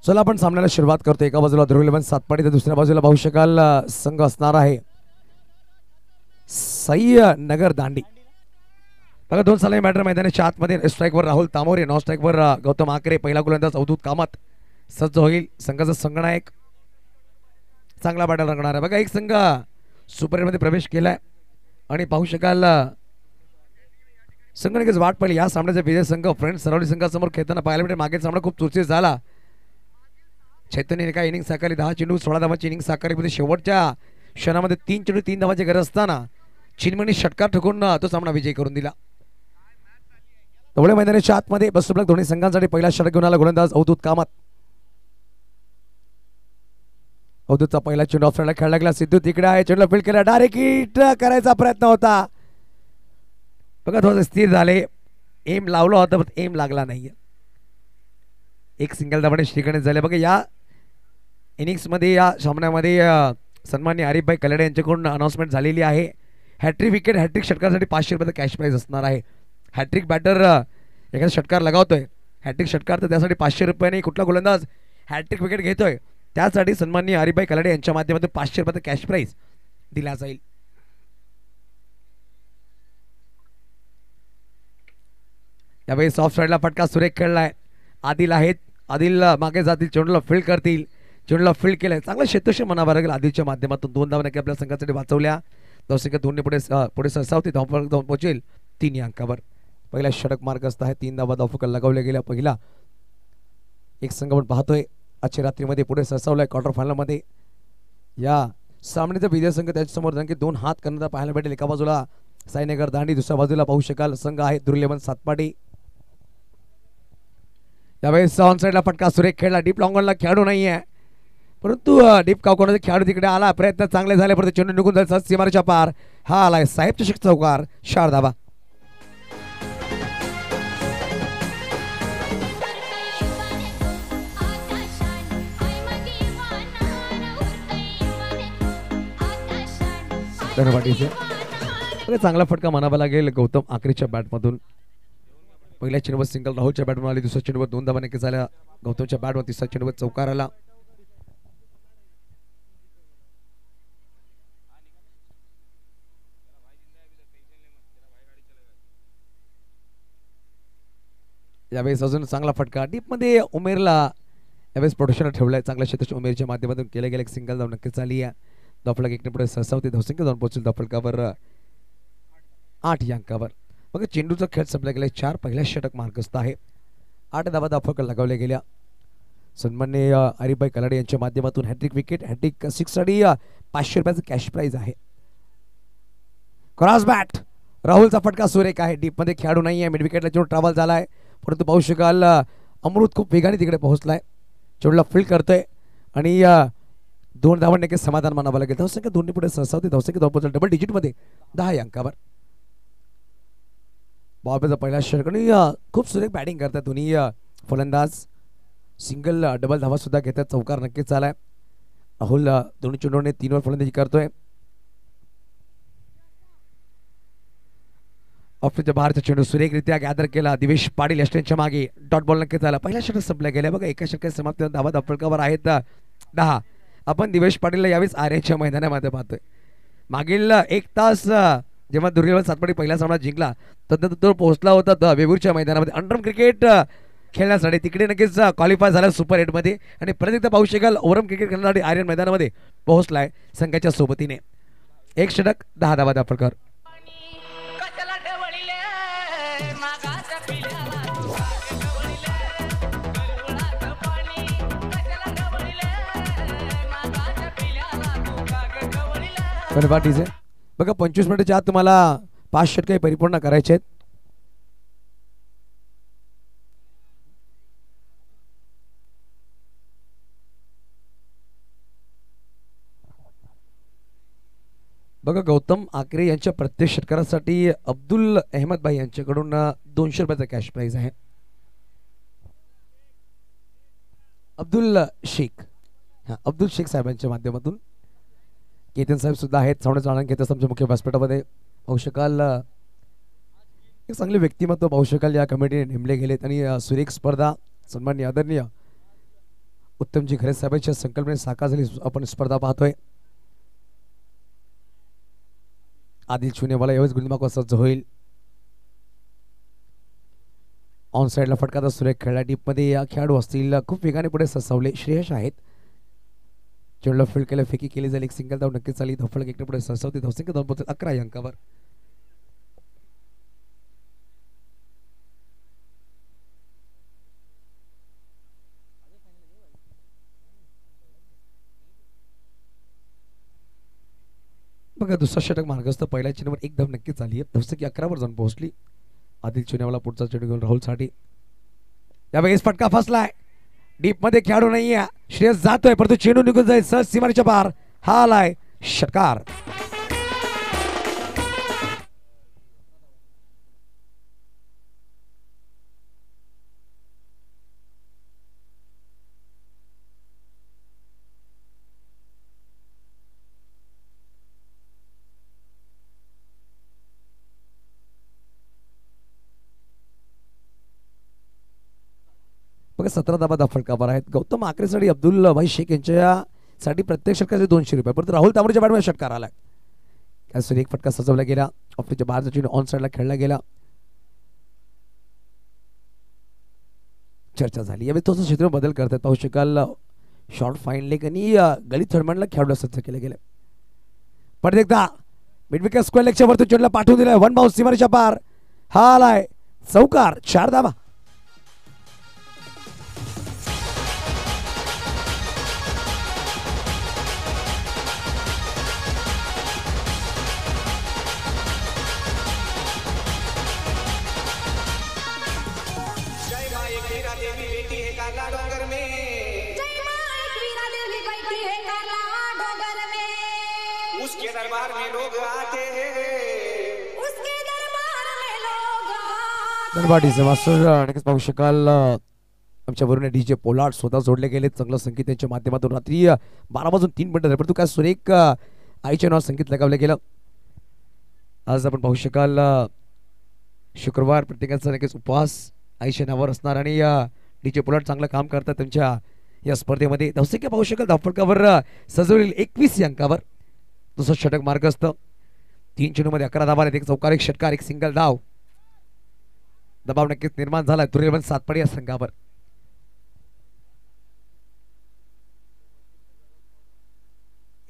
चला आपण सामन्याला सुरुवात करतो। एका बाजूला ध्रुव सातपाडी तर दुसऱ्या बाजूला पाहू शकाल संघ असणार आहे सह्य नगर दांडी। बघा दोन साला मॅटर मैदानाच्या आतमध्ये स्ट्राईकवर राहुल तामोरे, नॉन स्ट्राईकवर गौतम आकरे, पहिला गोलंदाज अवधूत कामत सज्ज होईल। संघाचा संगनायक चांगला बॅटल रंगणार आहे। बघा एक संघ सुपर एट मध्ये प्रवेश केलाय आणि पाहू शकाल संघाने वाट पाहिली। या सामन्याचा विजय संघ फ्रेंड्स सरावली संघासमोर खेळताना पाहायला मिळते। मागील सामना खूप चुरशीत झाला। चैतन्यने काय इनिंग साकारली, 10 चेंडू 16 धावांची इनिंग साकारली। शेवटच्या क्षणामध्ये 3 चेंडू 3 धावांची गरज असताना चिन्मणी षटकार ठोकून तो सामना विजयी करून दिला। तेवढे मैदानाच्या आतमध्ये बसुबलक दोन्ही संघांसाठी पहिला षटक घेऊन आला गोलंदाज अवधूत कामत। अवधूतचा पहिला चेंडू ऑफसाइडला खेळला गेला। सिद्धू तिकडे आहे, चेंडूला फील्ड केला, डायरेक्ट हिट करायचा प्रयत्न होता। बघा थोडं स्थिर झाले, एम लावला होता पण एम लागला नाहीये। एक सिंगल धावाने श्रीगणेश झाले। बघा या इनिंग्स मध्ये या सामन्यामध्ये सन्माननीय आरिफभाई कलाडे यांच्याकडून अनाउन्समेंट झालेली आहे। हॅट्रिक विकेट हॅट्रिक षटकारासाठी 500 रुपयाचा कॅश प्राइज असणार आहे। हॅट्रिक बॅटर एखादा षटकार लगावतोय, हॅट्रिक षटकार तर त्यासाठी 500 रुपयाने कुठला गोलंदाज हॅट्रिक विकेट घेतोय त्यासाठी सन्माननीय आरिफभाई कलाडे यांच्या माध्यमातून 500 रुपयाचा कॅश प्राइज दिला जाईल। यावेळी सॉफ्ट साईडला फटका सुरेख खेळलाय। आदिल आहेत, आदिल मागे जातील, चेंडूला फील्ड करतील, चेंडूला फील्ड केलंय। चांगला क्षेत्रक्षण म्हणावं लागेल। आदिलच्या माध्यमातून 2 धावा आपल्या संघासाठी वाचवल्या। दर्शक दोन्ही पुढे सरसावती धावफलक जाऊन पोहोचेल 3 अंकावर। पहिला षटक मार्ग असता आहे, 3 धावा धावफलक लगावल्या गेल्या। पहिला एक संघ आपण पाहतोय आजच्या रात्रीमध्ये पुढे सरसावलाय क्वार्टर फायनल मध्ये। या सामन्याचा विजय संघ त्याच्यासमोर आणखी 2 हात करण्याचा पाहायला भेटेल। एका बाजूला साईनगर दांडी, दुसऱ्या बाजूला पाहू शकाल संघ आहे ध्रुव सातपाडी। यावेळेस ऑन साईडला फटका सुरेख खेळला। डीप लॉंगॉनला खेळाडू नाहीये, परंतु डीप कावकोनाचा खेळाडू तिकडे आला। प्रयत्न चांगले झाले परंतु चेंडू निघून जायचा सीमारेच्या पार। हा आलाय साहेब चषक चौकार, 4 धावा। चांगला फटका म्हणावा लागेल गौतम आकरेच्या बॅटमधून। पहिल्या चेंडूवर सिंगल राहुलच्या बॅटमधून आली, दुसऱ्या चेंडूवर 2 धावा नक्की झाल्या गौतमच्या बॅटवर, तिसऱ्या चेंडूवर चौकार आला। यावेळेस अजून चांगला फटका डीप मध्ये उमेरला। यावेळेस प्रोटेक्शन ठेवलाय चांगल्या क्षेत्राच्या उमेरच्या माध्यमातून केले गेले। एक सिंगल धाव नक्कीच आली आहे। धावफलक 1 ने पुढे सरसावते धावसंख्या जाऊन पोहोचेल धावफलकावर 8 अंकावर। मग चेंडूचा खेळ संपला गेला 4 पहिल्या षटक मार्गस्थ आहे। 8 धावा धावफलक लगावल्या गेल्या। सन्माननीय आरिफभाई कलाडे यांच्या माध्यमातून हॅट्रिक विकेट हॅट्रिक 6 साठी 500 रुपयाचा कॅश प्राइज आहे। क्रॉस बॅट राहुलचा फटका सुरेख आहे। डीप मध्ये खेळाडू नाहीये, मिड विकेटला चेंडू ट्रॅव्हल झालाय परंतु पाहू शकाल अमृत खूप वेगाने तिकडे पोहोचलाय, चेंडूला फील्ड करतोय आणि 2 धावा नक्की समाधान मानावं लागेल। धावसंख्या दोन्ही पुढे सरसावते धावसंख्या धाव पोहोचेल डबल डिजिट मध्ये 10 अंकावर। बॉबीचा पहिला षटक आणि खूप सुरेख बॅटिंग करतात दोन्ही फलंदाज। सिंगल डबल धावा सुद्धा घेतात, चौकार नक्कीच झालाय। राहुल दोन्ही चेंडूने 3 वर फलंदाजी करतोय। ऑफच्या बाहेरचा चेंडू सुरेखरित्या गॅदर केला। दिवेश पाटील यष्टेंच्या मागे डॉट बॉल नक्कीच झाला। पहिला षटक संपला गेला। बघा एका षटकात समाप्त धावा धावफलकावर आहेत 10। आपण दिवेश पाटीलला यावेळेस आर्याच्या मैदानामध्ये पाहतोय। मागील 1 तास जेव्हा ध्रुव सातपाडी पहिला सामना जिंकला तर तो पोहोचला होता वेगूरच्या मैदानामध्ये अंडरम क्रिकेट खेळण्यासाठी। तिकडे नक्कीच क्वालिफाय झाला सुपर 8 मध्ये आणि परत एकदा पाहू शकाल ओव्हरम क्रिकेट खेळण्यासाठी आर्यन मैदानामध्ये पोहोचलाय संघाच्या सोबतीने। 1 षटक 10 धावा धावफलकावर। बघा 25 मिनिटाच्या आत तुम्हाला 5 षटके परिपूर्ण करायचे आहेत। बघा गौतम आकरे यांच्या प्रत्येक षटकारासाठी अब्दुल अहमद भाई यांच्याकडून 200 रुपयाचा कॅश प्राइज आहे। अब्दुल शेख साहेबांच्या माध्यमातून केतन साहेब सुद्धा आहेत। सावणे चाळण घेतात आमच्या मुख्य व्यासपीठामध्ये। पाहू शकाल एक चांगले व्यक्तिमत्व पाहू शकाल या कमिटीने नेमले गेलेत आणि सुरेख स्पर्धा सन्माननीय आदरणीय उत्तमजी खरे साहेबांच्या संकल्पने साकार झाली आपण स्पर्धा पाहतोय. आदिल चुनेवाला यावेळेस गुलमाक सज्ज होईल. ऑन साइडला फटका सुरेख खेळला. डीप मध्ये या खेळाडू असतील खूप वेगाने पुढे सरसावले. श्रेयश आहेत. चेंडूला फील्ड केलं, फेकी केली जाईल. एक सिंगल धाव नक्कीच झाली. धफळक एकटे पुढे सरसावते. धावसंख्या 2 पोहोचत 11 या अंकावर. बघा दुसरा षटक मार्गस्थ. पहिल्या चेंडूवर एक धाव नक्कीच झाली. धावसंख्या 11 वर जाऊन पोहोचली. आदिल चुनेवाला पुढचा चेंडू घेऊन राहुल साठी. यावेळेस फटका फसलाय. डीप मध्ये खेळाडू नाहीये. श्रेयस जातोय परंतु चेंडू निघून जाईल सहज सीमारेच्या पार. हा आलाय षटकार. बघा 17 धाबा फटकावर आहेत. गौतम आकरेसाठी अब्दुल भाई शेख यांच्यासाठी प्रत्येक षटकाचे 200 रुपये. परंतु राहुल तांबरेच्या बॅटमध्ये षटकार आलाय. त्यासाठी एक फटका सजवला गेला. ऑफिसच्या बाहेरचा चेंडू ऑन साइडला खेळला गेला. चर्चा झाली. यावेळी तोच क्षेत्र बदल करतात. पाहू शकाल शॉर्ट फाईन लेग आणि गली थर्डमॅनला खेळाडू सज्ज केले गेले. परत एकदा मिड विकेट स्क्वेअर लेगच्या वरती चेंडूला पाठवून दिलाय. वन बाउन्स सीमारेच्या पार. हा आलाय चौकार. 4 धावा. दरबारीचे मास्टर नक्कीच पाहू शकाल आमच्या वरून डीजे पोलार्ड स्वतः जोडले गेले. चांगलं संगीत त्यांच्या माध्यमातून रात्री 12 वाजून 3 मिनिटं परंतु काय सुरेख आईच्या नावावर संगीत लगावलं गेलं. आज आपण पाहू शकाल शुक्रवार प्रत्येकाचा नक्कीच उपवास आईच्या नावावर असणार आणि डीजे पोलार्ड चांगलं काम करतात त्यांच्या या स्पर्धेमध्ये. धावसंख्या पाहू शकाल धावफलकावर सजवलेली 21 अंकावर. दुसरं षटक मार्गस्थ. 3 चेंडूमध्ये 11 धावा. एक चौकार, एक षटकार, एक सिंगल धाव. दबाव नक्कीच निर्माण झाला दुर्योधन सातपाडी या संघावर.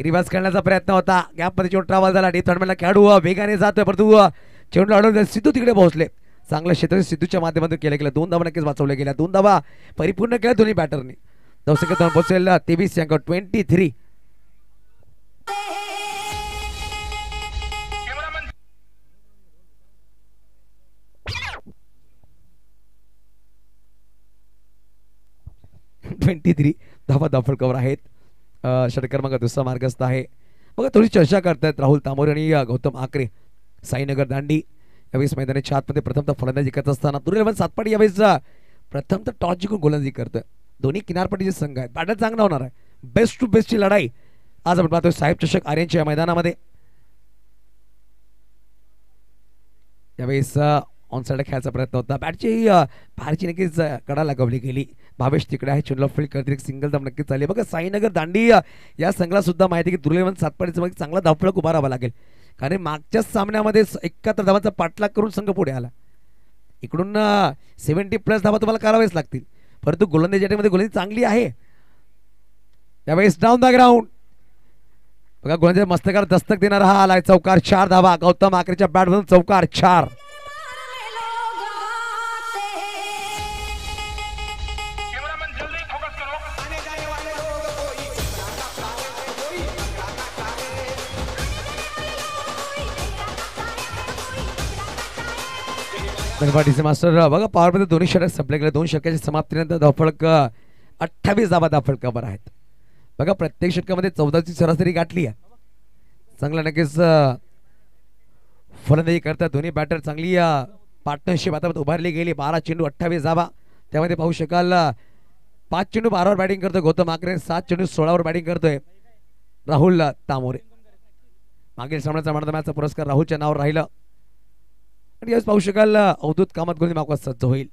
रिव्हर्स करण्याचा प्रयत्न होता. गॅप मध्ये चेंडू ट्रॅव्हल झाला. डी थर्डमॅनला खेळाडू वेगाने जातोय परंतु चेंडू अडवून सिद्धू तिकडे पोहोचले. चांगलं क्षेत्र सिद्धूच्या माध्यमातून केलं गेलं. 2 धावा नक्कीच वाचवल्या गेल्या. 2 धावा परिपूर्ण केल्या दोन्ही बॅटरने. धावसंख्या पोहोचेल 23 अंक 23. धावा धावफलकावर आहेत. षटक क्रमांक दुसरा मार्गस्थ आहे. बघा थोडी चर्चा करतायत राहुल तांबोरे आणि गौतम आकरे. साईनगर दांडी यावेळेस मैदानाच्या आतमध्ये प्रथमतः फलंदाजी करत असताना दुर्योधन सातपाडी यावेळेस प्रथमतः टॉस जिंकून गोलंदाजी करतोय. दोन्ही किनारपट्टीचे संघ आहेत. बॅटल चांगला होणार आहे. बेस्ट टू बेस्टची लढाई आज आपण पाहतोय साहेब चषक आर्यनच्या मैदानामध्ये. यावेळेस ऑन साइड खेळायचा प्रयत्न होता. बॅटची बाहेरची नक्कीच कडा लगावली गेली. भावेश तिकडे आहे. चेंडूला फील्ड करते. एक सिंगल धाव नक्कीच झाली. बघा साईनगर दांडी या संघाला सुद्धा माहिती की दुर्योधन सातपाडीचं चांगला धावफलक उभा राहावा लागेल. कारण मागच्या सामन्यामध्ये 71 धावांचा पाठलाग करून संघ पुढे आला. इकडून 70+ धावा तुम्हाला करावेच लागतील. परंतु गोलंदाजी गोलंदाजी चांगली आहे. यावेळेस डाऊन द ग्राउंड. बघा गोलंदाजी मस्तकार दस्तक देणारा हा आलाय चौकार. 4 धावा. गौतम आकरेच्या बॅटमधून चौकार. 4. मास्टर बघा पॉवर मध्ये दोन्ही षटक संपले गेले. 2 षटकाच्या समाप्तीनंतर धावफलक 28 धावा धावफलकावर आहेत. बघा प्रत्येक षटकामध्ये 14ची सरासरी गाठली आहे. चांगला नक्कीच फलंदाजी करतात दोन्ही बॅटर. चांगली पार्टनरशिप आता उभारली गेली. 12 चेंडू 28 धावा. त्यामध्ये पाहू शकाल 5 चेंडू 12 वर बॅटिंग करतोय गौतम आकरे. 7 चेंडू 16 वर बॅटिंग करतोय राहुल तांबोरे. मागील सामन्याचा मॅचचा पुरस्कार राहुलच्या नावावर राहिला. आणि यावेळेस पाहू शकाल अवधूत कामत गोलंदाजी मागवा सज्ज होईल.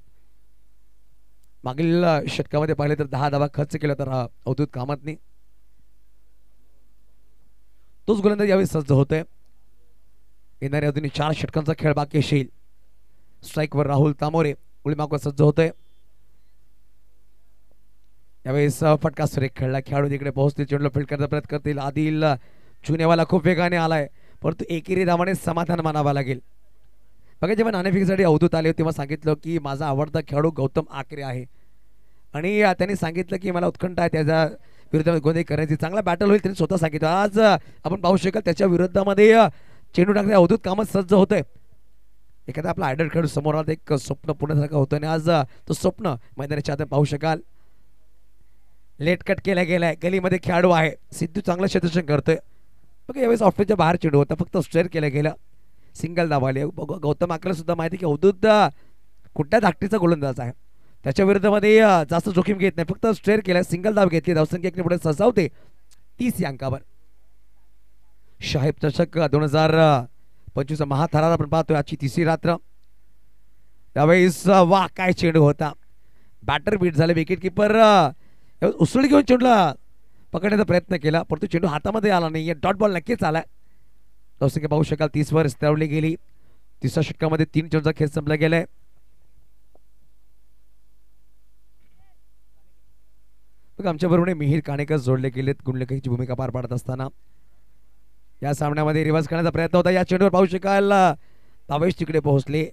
मागील षटकामध्ये पाहिले तर 10 धावा खर्च केला तर अवधूत कामतने. तोच गोलंदाज यावेळी सज्ज होतोय. येणाऱ्या अजूनही 4 षटकांचा खेळ बाकी असेल. स्ट्राईकवर राहुल तामोरे गुळीमागवर सज्ज होतोय. यावेळेस फटका सुरेख खेळला. खेळाडू तिकडे पोहोचतील, चेंडूला फील्ड करण्याचा प्रयत्न करतील. आदिल चुनेवाला खूप वेगाने आलाय, परंतु एकेरी धावाने समाधान मानावा लागेल. बघा, जेव्हा नाणेफेकीसाठी अवधूत आले तेव्हा सांगितलं की माझा आवडता खेळाडू गौतम आकरे आहे आणि त्यांनी सांगितलं की मला उत्कंठ आहे त्याच्या विरुद्ध गोंधळ करण्याची. चांगला बॅटल होईल त्यांनी स्वतः सांगितलं. आज आपण पाहू शकाल त्याच्या विरुद्धामध्ये चेंडू टाकणे अवधूत कामच सज्ज होतंय. एखादा आपला आयडल खेळाडू समोर आला एक स्वप्न पुण्यासारखं होतं आणि आज तो स्वप्न मैदानाच्या आत पाहू शकाल. लेट कट केला गेलाय. गलीमध्ये खेळाडू आहे. सिद्धू चांगलं क्षेत्ररक्षण करतोय. बघा, यावेळेस ऑफिसच्या बाहेर चेंडू होता, फक्त स्ट्रेअर केला गेला. सिंगल दाबाले. गौतम आकरेला सुद्धा माहिती की अवधूत कुठल्या धाकटीचा गोलंदाज आहे, त्याच्या विरुद्धमध्ये जास्त जोखीम घेत नाही, फक्त स्ट्रेअर केला. सिंगल धाव घेतली. धावसंख्या इकडे पुढे सजावते 30 या अंकावर. साहेब चषक 2025 महाथरार आपण पाहतोय. आजची तिसरी रात्र. त्यावेळेस वा काय चेंडू होता. बॅटर बीट झाले. विकेट किपर उसळी घेऊन चेंडूला पकडण्याचा प्रयत्न केला, परंतु चेंडू हातामध्ये आला नाही. डॉट बॉल नक्कीच आलाय. धावसंख्या पाहू शकाल 30 वर स्थिरावली गेली. तिसऱ्या षटकामध्ये 3 चेंडूचा खेळ संपला गेलाय. आमच्या बरोबर मिहीर काणेकर जोडले गेलेत गुणलेखकीची भूमिका पार पाडत असताना. या सामन्यामध्ये रिव्हर्स करण्याचा प्रयत्न होता. या चेंडूवर पाहू शकाल तावेश तिकडे पोहोचले.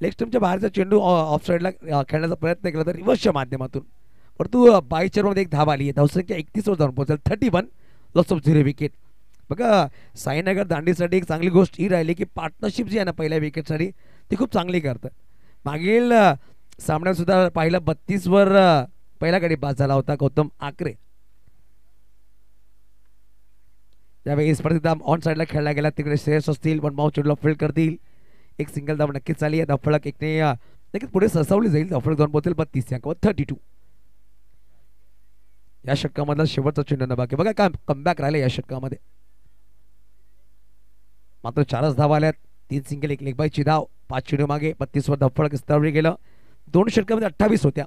लेग स्टंपच्या बाहेरचा चेंडू ऑफ साईडला खेळण्याचा प्रयत्न केला तर रिव्हर्सच्या माध्यमातून, परंतु 22 चेंडूमध्ये एक धाव आली. धावसंख्या 31 वर जाऊन पोहोचेल. 31 लॉस ऑफ 0 विकेट. बघा, साईनगर दांडीसाठी एक चांगली गोष्ट ही राहिली की पार्टनरशिप जी आहे ना पहिल्या विकेटसाठी ती खूप चांगली करतात. मागील सामन्यात सुद्धा पाहिलं 32 वर पहिला गडी बाद झाला होता गौतम आकरे. त्यावेळी स्पर्धेत ऑन साईडला खेळला गेला. तिकडे श्रेयस असतील पण माऊ चेंडूला फील्ड करतील. एक सिंगल धाव नक्कीच झाली आहे. धावफलक एकने नक्कीच पुढे सरसावली जाईल. धावफलक जाऊन पोहोचेल 32 अंकावर 32. या षटकामधला शेवटचा चेंडू बाकी. बघा काय कमबॅक राहिले या षटकामध्ये. मात्र 4च धावा आल्यात. 3 सिंगल, 1 लेगबायची धाव. 5 चेंडू मागे. 32 वर धावफलक स्थिरावली गेलं. 2 षटकामध्ये 28 होत्या.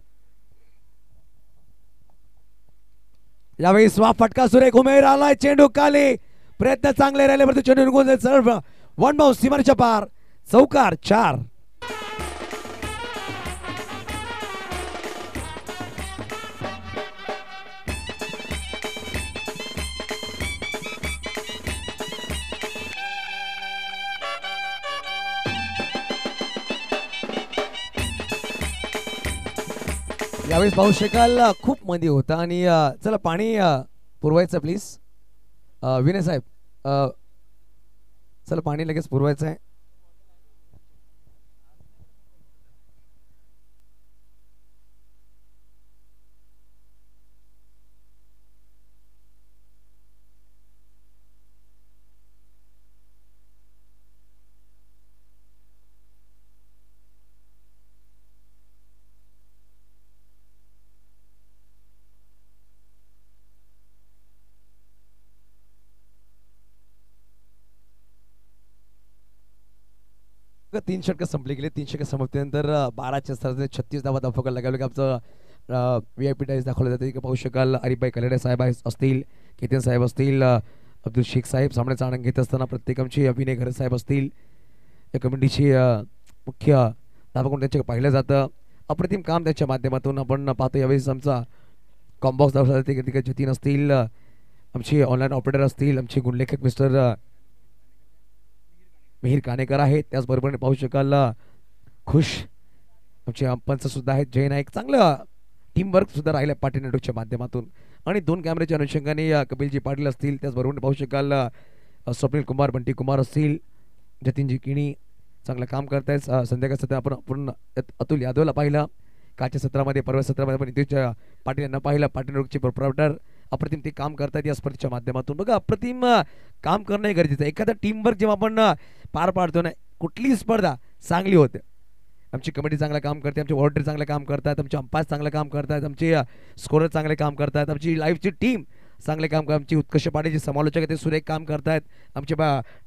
यावेळी स्वा फटका सुरेख उमेर आलाय. चेंडू खाली. प्रयत्न चांगले राहिले परंतु चेंडू निघून जाईल. सर्व वन बाउंस सीमारेषेच्या पार. चौकार 4. यावेळेस पाहू शकाल खूप मध्ये होता आणि चला पाणी पुरवायचं प्लीज. विनय साहेब चला पाणी लगेच पुरवायचं आहे. तीन षटकं संपली गेली. 3 षटकं संपल्यानंतर 12च्या स्तराचे 36 धावा धावफलक लगावले की आमचं VIP टाईज दाखवलं जातं. इकडे पाहू शकाल हरिभाई कलेडे साहेब असतील, केतन साहेब असतील, अब्दुल शेख साहेब सामन्याचा आनंद घेत असताना प्रत्येकांची अभिनय घरे साहेब असतील. या कमिटीची मुख्य धावकोण त्यांच्या पाहिलं जातं. अप्रतिम काम त्यांच्या माध्यमातून आपण पाहतो. यावेळेस आमचा कॉम्बॉक्स धावला तिकडे जतीन असतील, आमचे ऑनलाईन ऑपरेटर असतील, आमचे गुणलेखक मिस्टर मिहीर काणेकर आहेत. त्याचबरोबर पाहू शकाल खुश आमचे पंच सुद्धा आहेत, जय नाईक. चांगलं टीमवर्क सुद्धा राहिलं पाटील नेटवर्कच्या माध्यमातून. आणि 2 कॅमेऱ्याच्या अनुषंगाने कपिलजी पाटील असतील. त्याचबरोबर पाहू शकाल स्वप्नील कुमार, बंटी कुमार असतील, जतीनजी किणी चांगलं काम करतायत. संध्याकाळ सध्या आपण अतुल यादवला पाहिलं. कालच्या सत्रामध्ये परवा सत्रामध्ये आपण नितीश पाटील यांना पाहिलं. पाटील नेटवर्कचे प्रोप्रायटर अप्रतिम ते काम करतात या स्पर्धेच्या माध्यमातून. बघा, अप्रतिम काम करणं गरजेचं आहे. एखादा टीमवर्क जेव्हा आपण पार पाडतो ना, कुठलीही स्पर्धा चांगली होते. आमची कमिटी चांगलं काम करते, आमचे व्हॉलंटियर चांगलं काम करतात, आमचे अंपायर चांगलं काम करतात, आमचे स्कोरर चांगले काम करतात, आमची लाईव्हची टीम चांगले काम करतात, आमची उत्कर्ष पाटीलची समालोचक ते सुरेख काम करतात, आमचे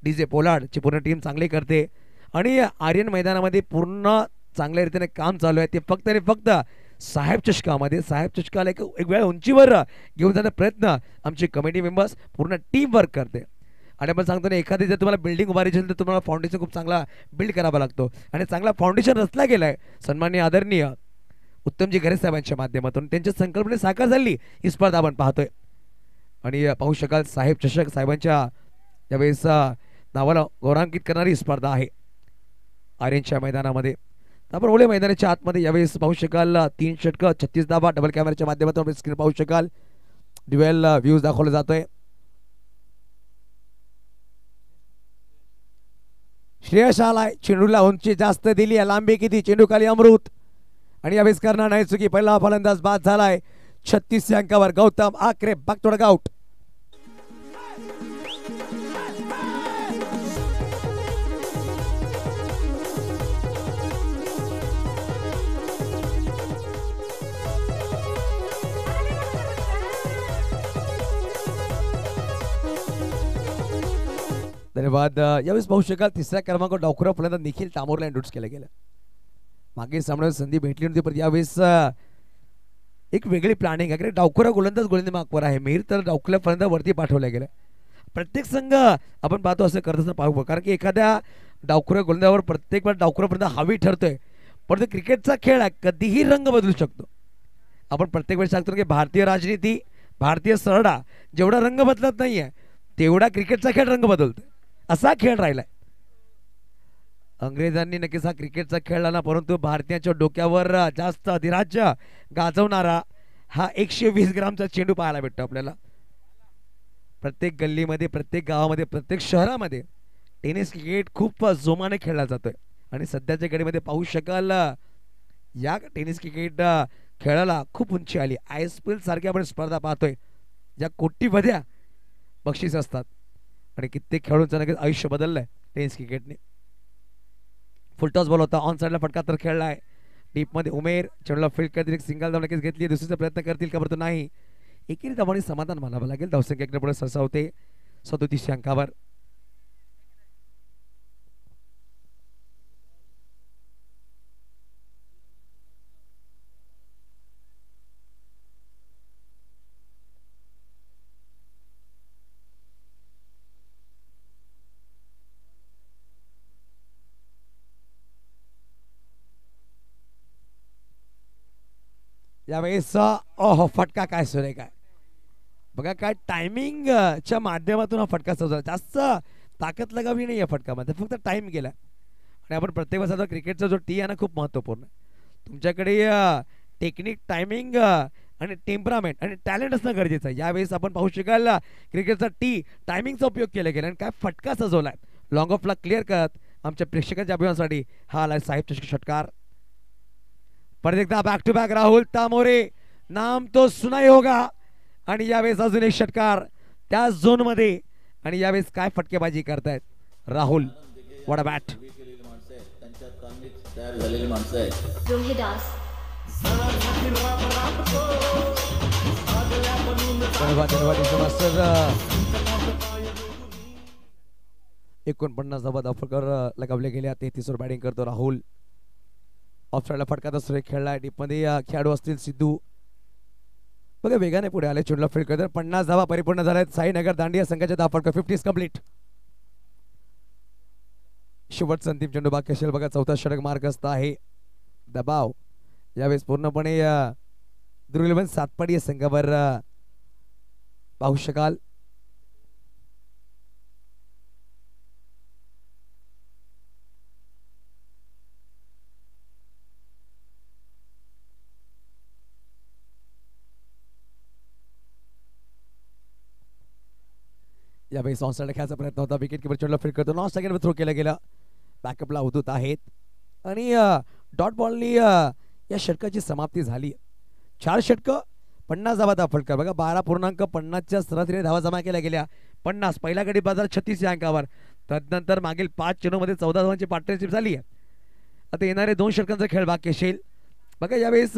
DJ पोलार्डची पूर्ण टीम चांगली करते. आणि आर्यन मैदानामध्ये पूर्ण चांगल्या रीतीने काम चालू आहे. ते फक्त आणि फक्त साहेब चषकामध्ये साहेब चषकाला एक वेळा उंचीवर घेऊन जाण्याचा प्रयत्न आमची कमिटी मेंबर्स पूर्ण टीम वर्क करते. आणि आपण सांगतो ना, एखादी जर तुम्हाला बिल्डिंग उभारायची असेल तर तुम्हाला फाउंडेशन खूप चांगला बिल्ड करावा लागतो. आणि चांगला फाउंडेशन रचला गेला आहे सन्माननीय आदरणीय उत्तमजी घरे साहेबांच्या माध्यमातून. त्यांच्या संकल्पने साकार झाली ही स्पर्धा आपण पाहतोय. आणि पाहू शकाल साहेब चषक साहेबांच्या त्यावेळेस नावाला गौरवान्वित करणारी स्पर्धा आहे आर्यनच्या मैदानामध्ये. आपण ओळे मैदानाच्या आतमध्ये यावेळेस पाहू शकाल 3 षटकं 36 धावा डबल कॅमेऱ्याच्या माध्यमातून आपण स्क्रीन पाहू शकाल. ड्युएल व्ह्यूज दाखवला जातोय. श्रेयश आलाय, चेंडूला उंची जास्त दिली आहे, लांबी किती, चेंडू खाली अमृत. आणि यावेळेस करणार नाही चुकी, पहिला फलंदाज बाद झालाय 36 अंकावर गौतम आकरे बागतोड आउट. धन्यवाद. यावेळेस पाहू शकाल तिसऱ्या क्रमांक डावखुरा फलंदाज निखिल तामोरला इंट्रोड्यूस केलं गेलं. मागील सामन्यात संधी भेटली नव्हती, पण यावेळेस एक वेगळी प्लॅनिंग आहे. डावखुरा गोलंदाज गोलंदाजी मागवर आहे, मिहीर तर डावखुऱ्या फलंदाज वरती पाठवल्या गेलं. प्रत्येक संघ आपण पाहतो असं करत असं पाहू, कारण की एखाद्या डावखुऱ्या गोलंदाजावर प्रत्येक वेळा डावखुरा फलंदाज हावी ठरतोय. पण तो क्रिकेटचा खेळ आहे, कधीही रंग बदलू शकतो. आपण प्रत्येक वेळेस सांगतो की भारतीय राजनीती भारतीय सरडा जेवढा रंग बदलत नाहीये तेवढा क्रिकेटचा खेळ रंग बदलतोय. असा खेळ राहिलाय. अंग्रेजांनी नक्कीच हा क्रिकेटचा खेळ आला, परंतु भारतीयांच्या डोक्यावर जास्त अधिराज्य गाजवणारा हा 120 ग्रामचा चेंडू पाहायला भेटतो आपल्याला. प्रत्येक गल्लीमध्ये प्रत्येक गावामध्ये प्रत्येक शहरामध्ये टेनिस क्रिकेट खूप जोमाने खेळला जातोय. आणि सध्याच्या घडीमध्ये पाहू शकाल या टेनिस क्रिकेट खेळाला खूप उंची आली. ISPL सारख्या आपण स्पर्धा पाहतोय ज्या कोटीमध्ये बक्षीस असतात आणि कित्येक खेळाडूंचं नक्कीच आयुष्य बदललंय टेनिस क्रिकेटने. फुलटॉस बॉल होता, ऑन साईडला फटका तर खेळलाय. डीपमध्ये उमेर चेंडूला फील्ड करतील, एक सिंगल धाव नक्कीच घेतली. दुसरीचा प्रयत्न करतील का बरं नाही. एकेरी धावांनी समाधान मानावं लागेल. धावसंख्या एकने पुढे सरसावते 37 अंकावर. यावेळेस ओहो फटका काय सुरेख आहे बघा. काय टायमिंगच्या माध्यमातून हा फटका सजवला. जास्त ताकद लगावली नाही या फटकामध्ये, फक्त टाइम गेला. आणि आपण प्रत्येक वेळेस क्रिकेटचा जो टी आहे ना खूप महत्त्वपूर्ण आहे. तुमच्याकडे टेक्निक टायमिंग आणि टेम्परामेंट आणि टॅलेंट असणं गरजेचं आहे. यावेळेस आपण पाहू शकाल क्रिकेटचा टी टायमिंगचा उपयोग केला गेला आणि काय फटका सजवलाय. लॉंग ऑफला क्लिअर करत आमच्या प्रेक्षकांच्या अभिमानासाठी हा आलाय साहेब चषक षटकार. परत एकदा बॅक टू बॅक राहुल तामोरे, नाम तो सुनाई होगा. आणि यावेळेस अजून एक षटकार त्या झोन मध्ये. आणि यावेळेस काय फटकेबाजी करतायत राहुल. What a bat. धन्यवाद. 49 धावा धावफलकावर लगावले गेल्या. 33 वर बॅटिंग करतो राहुल. ऑफ साईडला फटका दुसरे खेळला. डीपमध्ये खेळाडू असतील सिद्धू बघा वेगाने पुढे आले. चेंडूला फील्ड करतात. 50 धावा परिपूर्ण झाल्यात साईनगर दांडिया संघाच्या धावफलक 50 कंप्लीट. शेवटचा अंतिम चेंडू बाकी असेल बघा. चौथा षटक मार्गस्थ आहे. दबाव यावेळेस पूर्णपणे दुर्लभन सातपाडी संघावर पाहू शकाल. यावेळेस ऑन साईडला खेळायचा प्रयत्न होता. विकेट किपर चेंडूला फील्ड करतो. नॉन सेकंड थ्रो केला गेला. बॅकअपला उदूत आहेत आणि डॉट बॉलनी या षटकाची समाप्ती झाली. 4 षटकं 50 धावा धावफलक बघा. 12.50च्या सरासरी धावा जमा केल्या गेल्या. 50 पहिल्या गडी बाजार 36 या अंकावर. तदनंतर मागील 5 चेंडूमध्ये 14 धावांची पार्टनरशिप झाली आहे. आता येणारे 2 षटकांचा खेळ बाकी असेल बघा. यावेळेस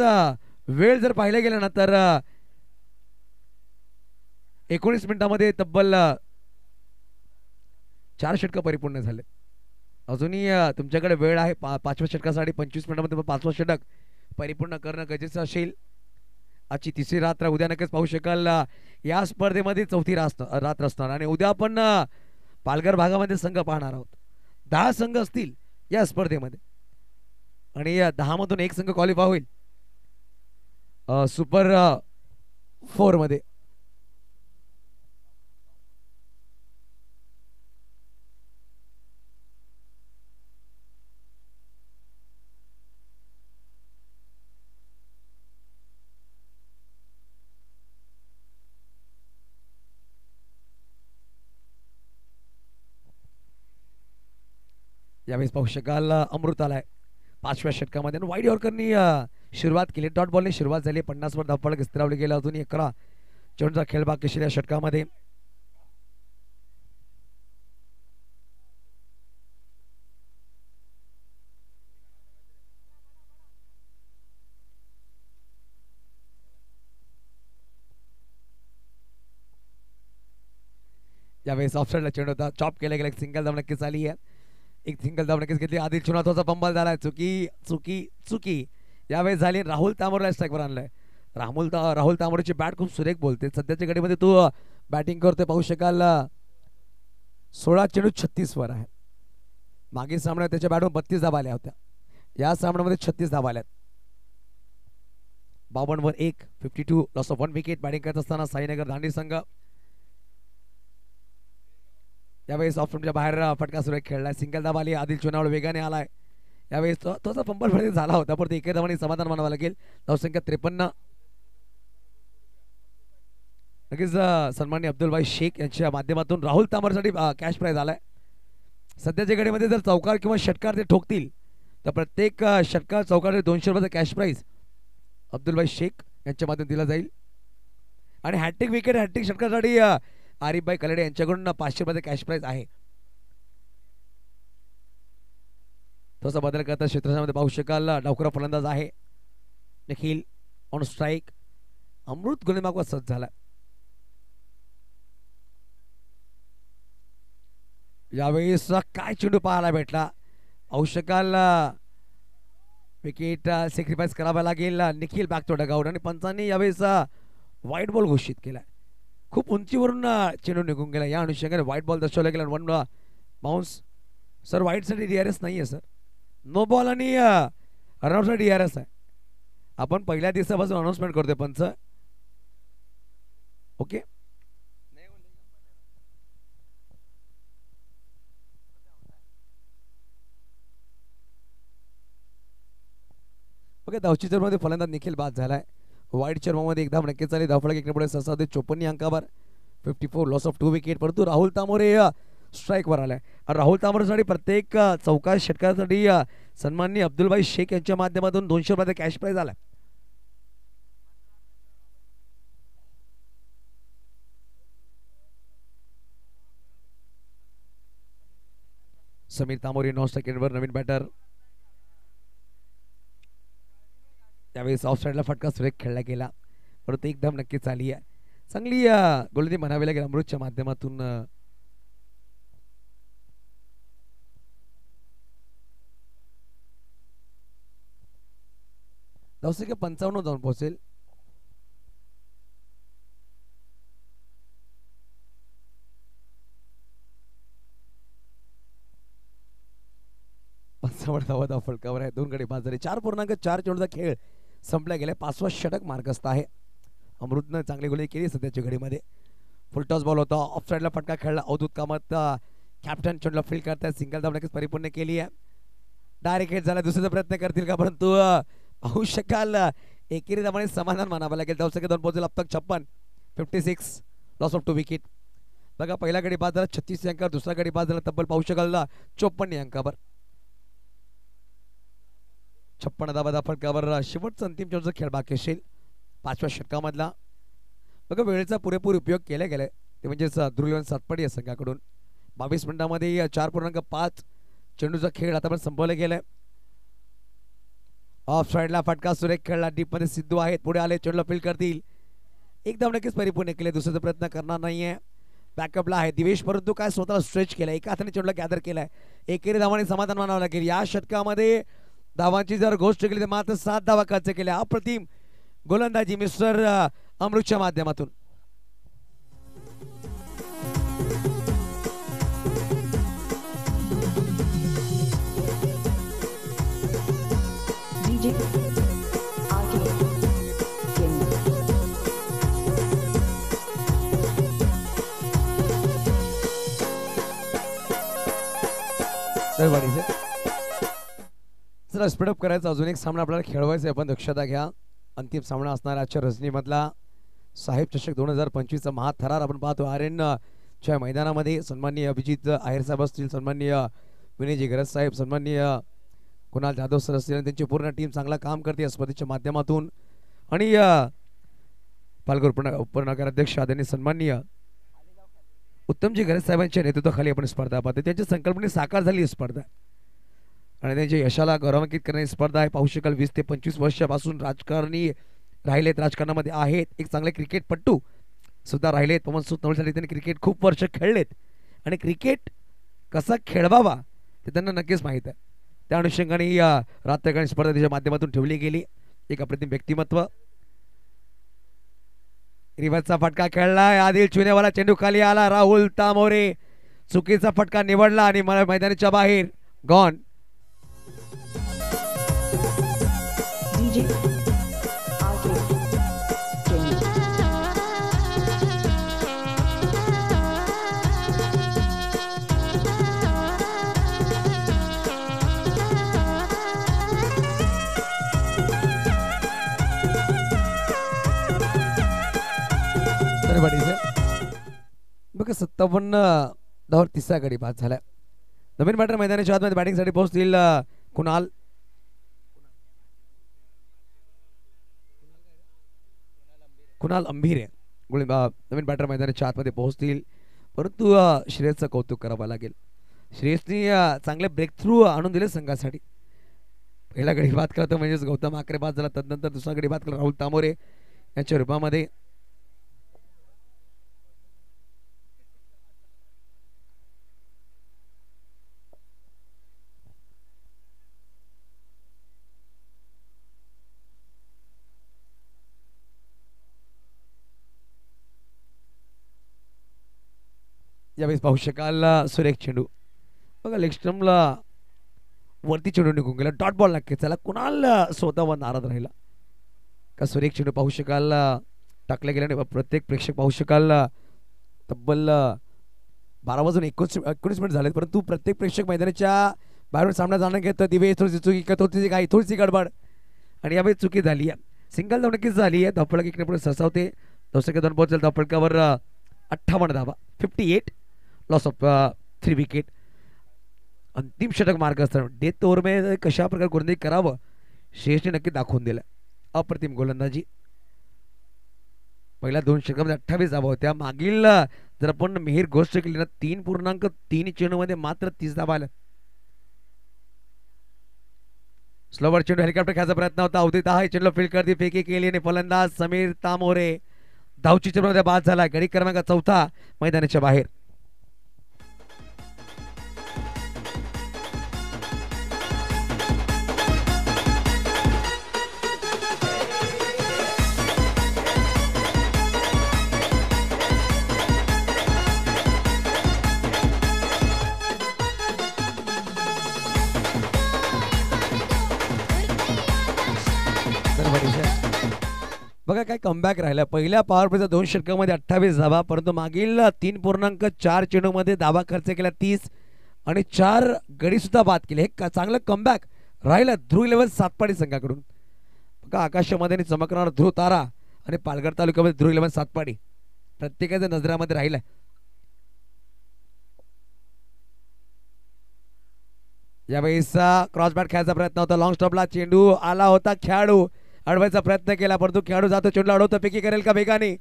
वेळ जर पाहिला गेला ना तर 19 मिनिटांमध्ये तब्बल 4 षटकं परिपूर्ण झाले. अजूनही तुमच्याकडे वेळ आहे 5व्या षटकासाठी. 25 मिनिटांमध्ये 5वं षटक परिपूर्ण करणं गरजेचं असेल. आजची तिसरी रात्र, उद्या नक्कीच पाहू शकाल या स्पर्धेमध्ये चौथी रात्र असणार. आणि उद्या आपण पालघर भागामध्ये संघ पाहणार आहोत. 10 संघ असतील या स्पर्धेमध्ये आणि 10 मधून एक संघ क्वालिफाय होईल सुपर 4 मध्ये. यावेळेस पाहू शकाल अमृत आलाय 5व्या षटकामध्ये. वाईड यॉर्करनी सुरुवात केली. डॉट बॉलने सुरुवात झाली. 50 वर धावफलक स्थिरावले गेला. अजून 11 चेंडूचा खेळ बाकी असेल या षटकामध्ये. यावेळेस ऑफसाईडला चेंडू होता. चॉप केला गेला. एक सिंगल धाव नक्कीच आली आहे. एक सिंगल धाव नक्कीच घेतली. आदिल चुनाथोचा पंबल झालाय. चुकी चुकी चुकी यावेळेस झाली. राहुल तांबोरला स्ट्राईकवर आणलाय. राहुल तांबोरची बॅट खूप सुरेख बोलते. सध्याच्या घडीमध्ये तो बॅटिंग करतोय. पाहू शकाल 16 चेंडू 36 वर आहे. मागील सामन्यात त्याच्या बॅटवर 32 धावा आल्या होत्या. या सामन्यामध्ये 36 धावा आल्यात. 52 वर 1, 52 लॉस ऑफ 1 विकेट. बॅटिंग करत असताना साईनगर दांडी संघ यावेळेस ऑफ स्टंपच्या बाहेर फटका सुरेख खेळलाय. सिंगल धाव आली. आदिल चुनावळ वेगाने आलाय. यावेळेस तोचा फंबल मध्ये झाला होता, पण एके धावाने समाधान मानावं लागेल. धावसंख्या 53. नक्कीच सन्माननीय अब्दुलभाई शेख यांच्या माध्यमातून राहुल तांबरसाठी कॅश प्राइज आलाय. सध्याच्या घडीमध्ये जर चौकार किंवा षटकार ते ठोकतील तर प्रत्येक षटकार चौकार 200 रुपयाचा कॅश प्राइज अब्दुलभाई शेख यांच्या माध्यमातून दिला जाईल. आणि हॅट्रिक विकेट हॅट्रिक षटकासाठी आरिफभाई कलडे यांच्याकडून 500 रुपयाचा कॅश प्राइज आहे. तसा बदल करता क्षेत्ररक्षणामध्ये पाहू शकाल डावखुरा फलंदाज आहे निखिल ऑन स्ट्राईक. अमृत गोलंदाज सज्ज झाला. यावेळेस काय चेंडू पाहायला भेटला. पाहू शकाल विकेट सॅक्रिफाईस करावा लागेल. Nikhil back to dugout. आणि पंचांनी यावेळेस व्हाईट बॉल घोषित केलाय. खूप उंचीवरून चेंडू निघून गेला. या अनुषंगाने व्हाईट बॉल दर्शवला गेला. 1 बाउन्स. सर व्हाईटसाठी DRS नाही आहे सर. नो बॉल आणि रनआउटसाठी DRS आहे. आपण पहिल्या दिवसापासून अनाउन्समेंट करतोय पंच. Okay okay. धावची चर्मामध्ये फलंदाज निखिल बाद झालाय. वाईट चर्मामध्ये एक धाव नक्कीच झाली. धावफलक एकने पुढे 54 अंकावर 54 लॉस ऑफ 2 विकेट. परंतु राहुल तांबोरे स्ट्राईकवर आलाय. राहुल तांबोरेसाठी प्रत्येक चौकार षटकासाठी सन्माननीय अब्दुलभाई शेख यांच्या माध्यमातून 200 रुपयाचा कॅश प्राइज आलाय. समीर तांबोरे 9 सेकंडवर नवीन बॅटर. त्यावेळेस ऑफ साईडला फटका सुरेख खेळला गेला. परंतु एक धाव नक्कीच आली आहे. चांगली गोलंदाजी म्हणावी लागेल अमृतच्या माध्यमातून. धावसंख्या 55 जाऊन पोहोचेल. धावा फलकावर आहे. 2 गडी बाद झाले. 4.4 चेंडूचा खेळ संपला गेला. 5वा षटक मार्गस्थ आहे. अमृतनं चांगली गोलंदाजी केली सध्याच्या घडीमध्ये. फुलटॉस बॉल होता. ऑफ साईडला फटका खेळला. अवधूत कामत कॅप्टन चेंडूला फील्ड करतायत. सिंगल धाव नक्कीच परिपूर्ण केली आहे. डायरेक्ट हिट झाला. दुसऱ्याचा प्रयत्न करतील का, परंतु पाहू शकाल एकेरी धावाने समाधान मानावं लागेल. धावसंख्या 2 पोहोचेल. अब तक 56 लॉस ऑफ 2 विकेट. बघा पहिला गडी बाद झाला 36 अंकावर. दुसरा गडी बाद झाला तब्बल पाहू शकाल 54 अंकावर. 56 धावा फटकावर शेवटचा अंतिम चेंडूचा खेळ बाकी असेल 5व्या षटकामधला. बघा वेळेचा पुरेपूर उपयोग केला गेलाय. ते म्हणजेच ध्रुव सातपाडी या संघाकडून 22 मिनिटांमध्ये 4.5 चेंडूचा खेळ आता पण संपवला गेलाय. ऑफ साईडला फटका सुरेख खेळला. डीप मध्ये सिद्धू आहेत. पुढे आले. चेंडूला फील्ड करतील. एक धाव नक्कीच परिपूर्ण केले. दुसऱ्याचा प्रयत्न करणार नाहीये. बॅकअपला आहे दिवेश, परंतु काय स्वतःला स्ट्रेच केलाय. एका हाताने चेंडूला गॅदर केलाय. एकेरी धावाने समाधान मानावं लागेल. या षटकामध्ये धावांची जर गोष्ट केली तर मात्र 7 धावा खर्च केल्या. अप्रतिम गोलंदाजी मिस्टर अमृतच्या माध्यमातून. चला स्पीडअप करायचा. अजून एक सामना आपल्याला खेळवायचा आहे, पण दक्षता घ्या. अंतिम सामना असणार आजच्या रजनीमधला साहेब चषक 2025 महाथरार आपण पाहतो आर्यनच्या मैदानामध्ये. सन्माननीय अभिजित आहेर साहेब असतील, सन्माननीय विनयजी गरज साहेब, सन्माननीय कुणाल जाधव सर असतील आणि त्यांची पूर्ण टीम चांगला काम करते या स्पर्धेच्या माध्यमातून. आणि पालघर उपनगर अध्यक्ष आदरणीय सन्माननीय उत्तमजी गरज साहेबांच्या नेतृत्वाखाली आपण स्पर्धा पाहतो. त्यांच्या संकल्पने साकार झाली ही स्पर्धा आणि त्यांच्या यशाला गौरवान्वित करणारी स्पर्धा आहे. पाहू शकाल 20 ते 25 वर्षापासून राजकारणी राहिलेत, राजकारणामध्ये आहेत. एक चांगले क्रिकेटपट्टू सुद्धा राहिलेत. पवन सूत नवलसाठी त्यांनी क्रिकेट खूप वर्ष खेळलेत आणि क्रिकेट कसा खेळवावा ते त्यांना नक्कीच माहीत आहे. त्या अनुषंगाने रात्रकाळी स्पर्धा त्याच्या माध्यमातून ठेवली गेली. एक अप्रतिम व्यक्तिमत्व. रिव्हर्सचा फटका खेळलाय, आदिल चुनेवाला चेंडू खाली आला. राहुल तामोरे चुकीचा फटका निवडला आणि मैदानाच्या बाहेर गॉन. बघा 57 धावांवर तिसरा गडी बाद झाला. नवीन बॅटर मैदानाच्या आतमध्ये बॅटिंगसाठी पोहोचतील कुणाल अंभीर नवीन बॅटर मैदानाच्या आतमध्ये पोहोचतील. परंतु श्रेयसचं कौतुक करावं लागेल. श्रेयसने चांगले ब्रेक थ्रू आणून दिले संघासाठी. पहिला गडी बाद केला तर म्हणजेच गौतम आकरे बाद झाला. तदनंतर दुसरा गडी बाद केला राहुल तामोरे यांच्या रूपामध्ये. यावेळेस पाहू शकाल सुरेख चेंडू बघा लेग स्टंपला वरती चेंडू निघून गेला. डॉट बॉल नक्की चला. कुणाल स्वतःवर नाराज राहिला का. सुरेख चेंडू पाहू शकाल टाकले गेल्याने प्रत्येक प्रेक्षक पाहू शकाल तब्बल 12:19 मिनिट झाले. परंतु प्रत्येक प्रेक्षक मैदानाच्या बाहेरून सामना जाणं घेतं. दिवे थोडीशी चुकी काही थोडीशी गडबड आणि यावेळी चुकी झाली आहे. सिंगल धाव नक्कीच झाली आहे. धावफलक इकडे पुढे सरसावते. दर्शक 2 पोहोचेल. धावफलकावर 58 धावा, 58 लॉस ऑफ 3 विकेट. अंतिम षटक मार्ग असताना डेथ ओव्हर मध्ये कशा प्रकारे गोलंदाजी करावं श्रेयसने नक्की दाखवून दिलं. अप्रतिम गोलंदाजी. पहिल्या 2 षटकामध्ये 28 धावा होत्या. मागील जर आपण मिहीर गोष्ट केली ना 3.3 चेंडूमध्ये मात्र 30 धावा आल्या. स्लोवर चेंडू हेलिकॉप्टर खेळायचा प्रयत्न होता. अवधीत आहे चेंडू फील्ड करते. फेकी केली आणि फलंदाज समीर तामोरे धावची चेंडूमध्ये बाद झाला. गडी क्रमांक 4 मैदानाच्या बाहेर. बघा काय कमबॅक राहिला. पहिल्या पॉवर प्लेच्या 2 षटकामध्ये 28 धावा, परंतु मागील 3.4 चेंडूमध्ये धावा खर्च केला 30 आणि 4 गडी सुद्धा बाद केले. हे चांगलं कमबॅक राहिलं ध्रुव 11 सातपाडी संघाकडून. बघा आकाशामध्ये चमकणारा ध्रुव तारा आणि पालघर तालुक्यामध्ये ध्रुव 11 सातपाडी प्रत्येकाच्या नजरामध्ये राहिला. यावेळेस क्रॉस बॅट खेळायचा प्रयत्न होता. लॉंग स्टॉपला चेंडू आला होता. खेळाडू अडवायचा प्रयत्न केला परंतु खेळाडू जातो. चेंडू अडवतो. फेकी करेल का वेगाने.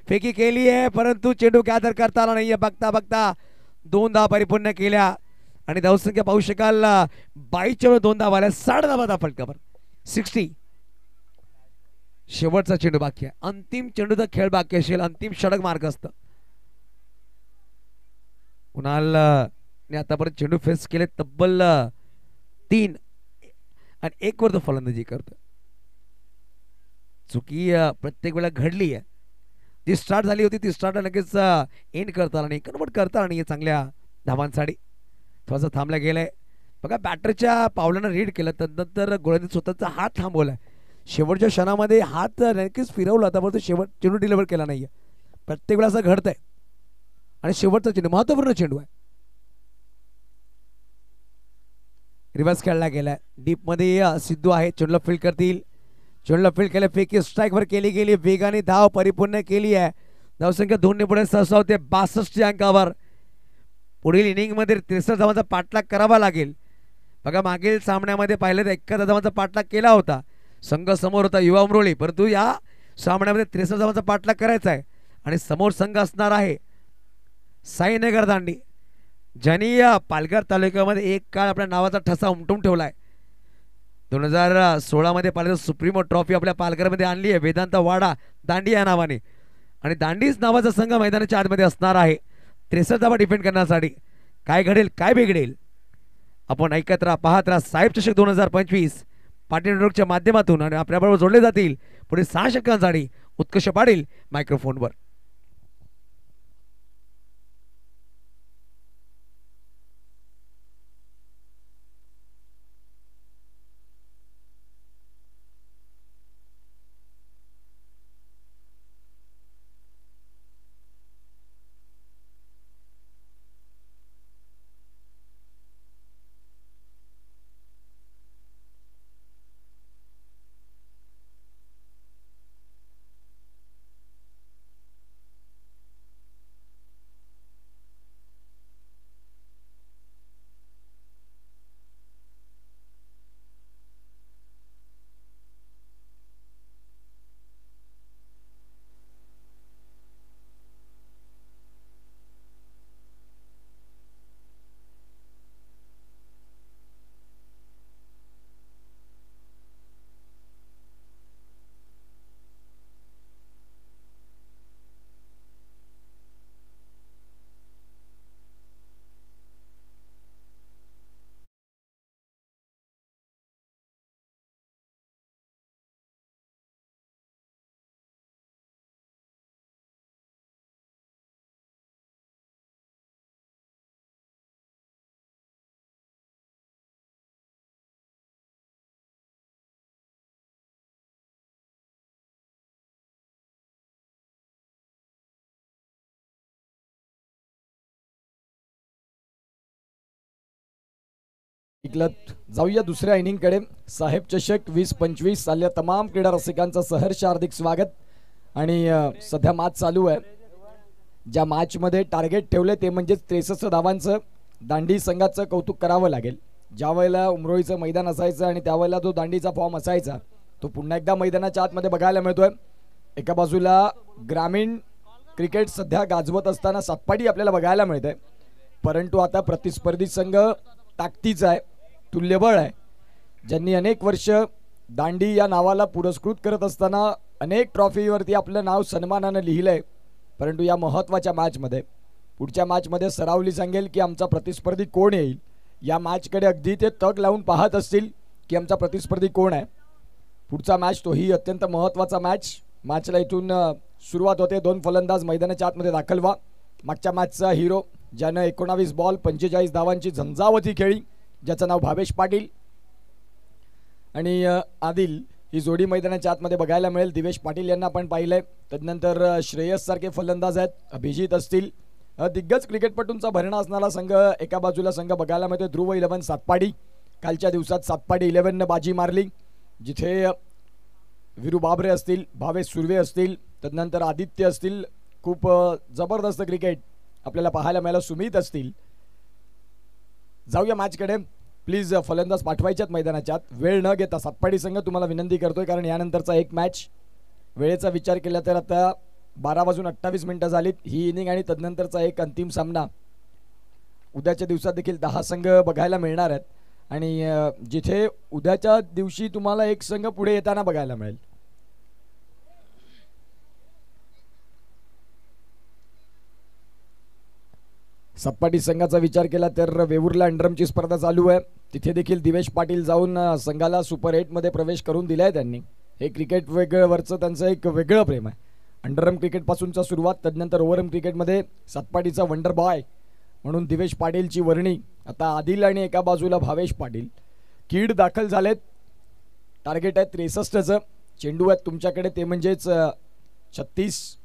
फेकी केली आहे परंतु चेंडू गॅदर करता आला नाहीये. बघता बघता 2 धावा परिपूर्ण केल्या आणि धावसंख्या पाहू शकाल 22 2 धावा आल्या. 60 धावा फलकावर 60. शेवटचा चेंडू बाकी आहे. अंतिम चेंडूचा खेळ बाकी असेल. अंतिम षटक मार्ग असतं. कुणाल आतापर्यंत चेंडू फेस केले तब्बल 3 आणि 1 वर तो फलंदाजी करतो. चुकी प्रत्येक वेळा घडली आहे. जी स्टार्ट झाली होती ती स्टार्ट लगेच एंड करता आला नाही, कन्वर्ट करता आला नाही चांगल्या धावांसाठी. थोडासा थांबला गेलाय बघा, बॅटरच्या पावलानं रीड केलं, त्यानंतर गोलंदाज स्वतःचा हात थांबवलाय. शेवटच्या क्षणामध्ये हात नक्कीच फिरवला होता, परंतु शेवट चेंडू डिलिव्हर केला नाहीये. प्रत्येक वेळा असं घडतंय आणि शेवटचा चेंडू महत्वपूर्ण चेंडू आहे. रिव्हर्स खेळला गेलाय डीप मध्ये. सिद्धू आहे, चेंडूला फील्ड करतील. चेंडूला फील्ड केलं, फेकी स्ट्राईक वर केली गेली, वेगाने धाव परिपूर्ण केली आहे. धावसंख्या 2 ने पुढे सरसावते 62 अंकावर. पुढील इनिंग मध्ये 63 धावांचा पाठलाग करावा लागेल. बघा मागील सामन्यामध्ये पाहिलं तर 71 धावांचा पाठलाग केला होता, संघ समोर होता युवा उमरोळी, परंतु या सामन्यामध्ये 63 धावांचा पाठलाग करायचा आहे आणि समोर संघ असणार आहे साईनगर दांडी, ज्यांनी पालघर तालुक्यामध्ये एक काळ आपल्या नावाचा ठसा उमटून ठेवलाय. 2016 मध्ये पाहिलं सुप्रीमो ट्रॉफी आपल्या पालघरमध्ये आणली आहे, वेदांत वाडा दांडी या नावाने. आणि दांडीच नावाचा संघ मैदानाच्या आतमध्ये असणार आहे 63 धावा डिफेंड करण्यासाठी. काय घडेल काय बिघडेल आपण ऐकत राहा, पाहत राहा. साहेब चषक 2025 पाटील नेटवर्कच्या माध्यमातून आणि आपल्याबरोबर जोडले जातील पुढे 6 षटकांसाठी उत्कर्ष पाटील मायक्रोफोनवर. जाऊया दुसऱ्या इनिंगकडे. साहेब चषक 2025 साल्या तमाम क्रीडा रसिकांचं सहर्ष हार्दिक स्वागत. आणि सध्या मॅच चालू आहे. ज्या मॅच मध्ये टार्गेट ठेवले ते म्हणजे 63 धावांचं दांडी संघाचं कौतुक करावं लागेल. ज्या वेळेला उमरोळीचं मैदान असायचं आणि त्यावेळेला जो दांडीचा फॉर्म असायचा तो पुन्हा एकदा मैदानाच्या आतमध्ये बघायला मिळतोय. एका बाजूला ग्रामीण क्रिकेट सध्या गाजवत असताना सातपाडी आपल्याला बघायला मिळते, परंतु आता प्रतिस्पर्धी संघ ताकदीचा आहे, तुल्यबळ आहे. ज्यांनी अनेक वर्ष दांडी या नावाला पुरस्कृत करत असताना अनेक ट्रॉफीवरती आपलं नाव सन्मानानं लिहिलंय, परंतु या महत्त्वाच्या मॅचमध्ये पुढच्या मॅचमध्ये सरावली सांगेल की आमचा प्रतिस्पर्धी कोण येईल. या मॅचकडे अगदी ते तग लावून पाहत असतील की आमचा प्रतिस्पर्धी कोण आहे. पुढचा मॅच तोही अत्यंत महत्त्वाचा मॅचला इथून सुरुवात होते. 2 फलंदाज मैदानाच्या आतमध्ये दाखल व्हा. मागच्या मॅचचा हिरो ज्यानं 19 बॉल 45 धावांची झंझावती खेळी, ज्याचं नाव भावेश पाटील आणि आदिल, ही जोडी मैदानाच्या आतमध्ये बघायला मिळेल. दिवेश पाटील यांना आपण पाहिलंय. त्यानंतर श्रेयस सारखे फलंदाज आहेत, अभिजित असतील. दिग्गज क्रिकेटपटूंचा भरणा असणारा संघ एका बाजूला संघ बघायला मिळतो. ध्रुव 11 सातपाडी. कालच्या दिवसात सातपाडी 11 बाजी मारली, जिथे विरू बाबरे असतील, भावेश सुर्वे असतील, त्यानंतर आदित्य असतील. खूप जबरदस्त क्रिकेट आपल्याला पाहायला मिळालं. सुमित असतील. जाऊया मॅचकडे. प्लीज फलंदाज पाठवायच्यात मैदानाच्या आत. वेळ न घेता सातपाडी संघ तुम्हाला विनंती करतोय, कारण यानंतरचा एक मॅच, वेळेचा विचार केला तर आता 12:28 झालीत. ही इनिंग आणि तदनंतरचा एक अंतिम सामना उद्याच्या दिवसात देखील 10 संघ बघायला मिळणार आहेत. आणि जिथे उद्याच्या दिवशी तुम्हाला एक संघ पुढे येताना बघायला मिळेल. सातपाटी संघाचा विचार केला तर वेवूरला अंडरमची स्पर्धा चालू आहे. तिथे देखील दिवेश पाटील जाऊन संघाला सुपर 8 मध्ये प्रवेश करून दिलाय त्यांनी. हे क्रिकेट वेगळं त्यांचं एक वेगळं प्रेम आहे. अंडरआर्म क्रिकेट पासूनचा सुरुवात, त्यानंतर ओव्हरआर्म क्रिकेटमध्ये सातपाडीचा वंडर बॉय म्हणून दिवेश पाटीलची वर्णी. आता आदिल आणि एका बाजूला भावेश पाटील. कीड दाखल झालेत. टार्गेट आहे 63चं. चेंडू आहेत तुमच्याकडे ते म्हणजेच 36.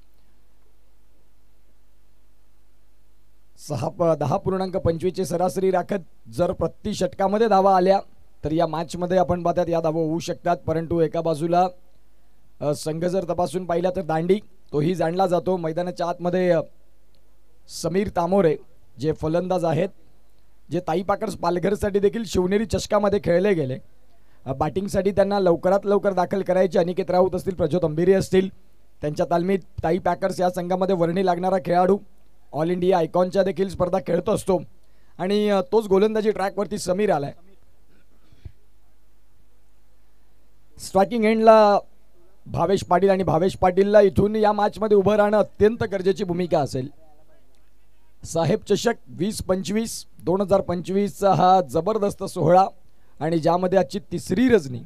10.25 ची सरासरी राखत जर प्रति षटकामध्ये धावा आल्या तर या मॅच मध्ये आपण पाहतात या धावा होऊ शकतात. परंतु एका बाजूला संघ जर तपासून पाहिला तर दांडी तोही जाणला जातो. मैदानाच्या आतमध्ये समीर तामोरे जे फलंदाज आहेत, जे ताई पाकर्स पालघरसाठी देखील शिवनेरी चषकामध्ये खेळले गेले. बॅटिंगसाठी त्यांना लवकरात लवकर दाखल करायचे अनिकेत राऊत असतील, प्रज्योत अंबिरे असतील. त्यांच्या तालमीत ताई पॅकर्स या संघामध्ये वर्णी लागणारा खेळाडू ऑल इंडिया आयकॉनच्या देखील स्पर्धा खेळत असतो. आणि तोच गोलंदाजी ट्रॅकवरती समीर आलाय. स्ट्रायकिंग एंडला भावेश पाटील आणि भावेश पाटीलला इथून या मॅच मध्ये उभं राहणं अत्यंत गरजेची भूमिका असेल. साहेब चषक 20-25 2025चा हा जबरदस्त सोहळा आणि ज्यामध्ये आजची तिसरी रजनी,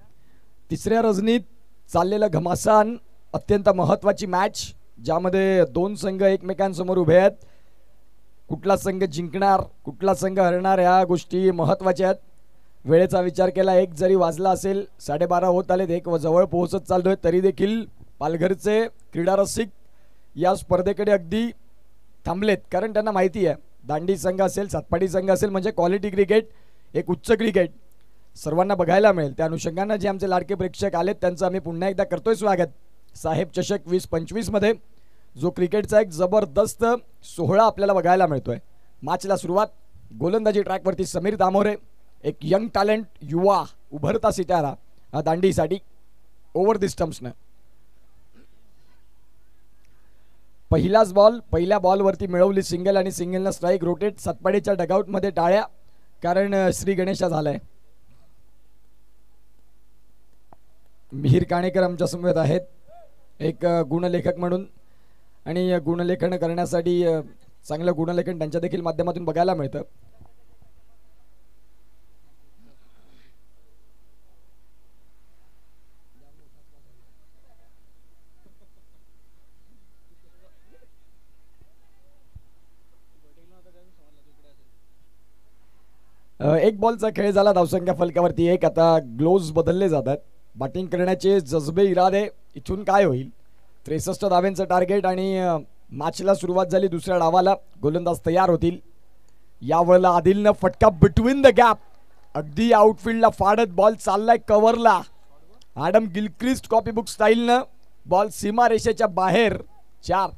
तिसऱ्या रजनीत चाललेलं घमासान अत्यंत महत्त्वाची मॅच, ज्यामध्ये दोन संघ एकमेकांसमोर उभे आहेत. कुठला संघ जिंकणार कुठला संघ हरणार ह्या गोष्टी महत्त्वाच्या आहेत. वेळेचा विचार केला 1 जरी वाजला असेल, 12:30 होत आलेत, 1 जवळ पोहोचत चाललोय, तरी देखील पालघरचे क्रीडा रसिक या स्पर्धेकडे अगदी थांबलेत. कारण त्यांना माहिती आहे दांडी संघ असेल, सातपाडी संघ असेल म्हणजे क्वालिटी क्रिकेट, एक उच्च क्रिकेट सर्वांना बघायला मिळेल. त्या अनुषंगाने जे आमचे लाडके प्रेक्षक आलेत त्यांचं आम्ही पुन्हा एकदा करतोय स्वागत. साहेब चषक 20-25 मध्ये जो क्रिकेटचा एक जबरदस्त सोहळा आपल्याला बघायला मिळतोय. मॅचला सुरुवात. गोलंदाजी ट्रॅकवरती समीर तामोरे, एक यंग टॅलेंट, युवा उभरता सितारा दांडीसाठी. ओव्हर दी स्टंप्सनं पहिलाच बॉल, पहिल्या बॉलवरती मिळवली सिंगल आणि सिंगलनं स्ट्राईक. रोटेट. सातपाडीच्या डगआउट मध्ये टाळ्या, कारण श्री गणेशा झालाय. मिहीर काणेकर आमच्या समवेत आहेत, एक गुणलेखक म्हणून, आणि गुणलेखन करण्यासाठी चांगलं गुणलेखन त्यांच्या देखील माध्यमातून बघायला मिळतं. एक बॉलचा खेळ झाला, धावसंख्या फलकावरती 1. आता ग्लोव्ज बदलले जातात. बॅटिंग करण्याचे जज्बे इरादे इथून काय होईल. 63 धाव्यांचं टार्गेट आणि मॅचला सुरुवात झाली दुसऱ्या डावाला. गोलंदाज तयार होतील. यावेळेला आदिलनं फटका बिटवीन द गॅप, अगदी आउटफील्डला फाडत बॉल चाललाय कव्हरला. ॲडम गिलक्रिस्ट कॉपीबुक स्टाईलनं बॉल सीमा रेषेच्या बाहेर. 4.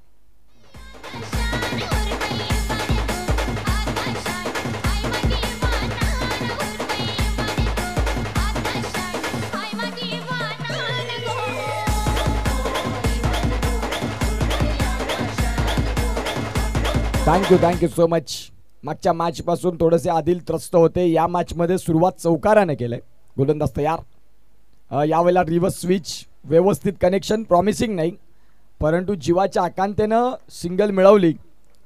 Thank you so much. मागच्या मॅच पासून थोडेसे आदिल त्रस्त होते, या मॅच मध्ये सुरुवात चौकाराने केलंय. गोलंदाज तयार. यावेळेला रिव्हर्स स्विच, व्यवस्थित कनेक्शन, प्रॉमिसिंग नाही, परंतु जीवाच्या आकांतेनं सिंगल मिळवली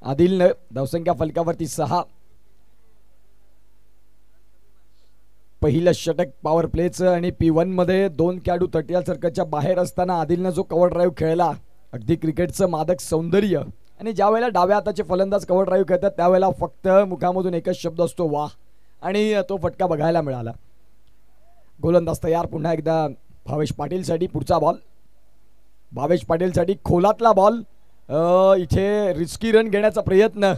आदिलनं. धावसंख्या फलकावरती 6. पहिलं षटक पॉवर प्लेचं आणि P1 मध्ये 2 खेळाडू तटिया सर्कलच्या बाहेर असताना आदिलनं जो कव्हर ड्राईव्ह खेळला, अगदी क्रिकेटचं मादक सौंदर्य. आणि ज्या वेळेला डाव्या हाताचे फलंदाज कव्हर ड्राईव्ह खेळतात त्यावेळेला फक्त मुखामधून एकच शब्द असतो, वाह, आणि तो फटका बघायला मिळाला. गोलंदाज तयार पुन्हा एकदा भावेश पाटीलसाठी. पुढचा बॉल भावेश पाटीलसाठी, खोलातला बॉल. इथे रिस्की रन घेण्याचा प्रयत्न,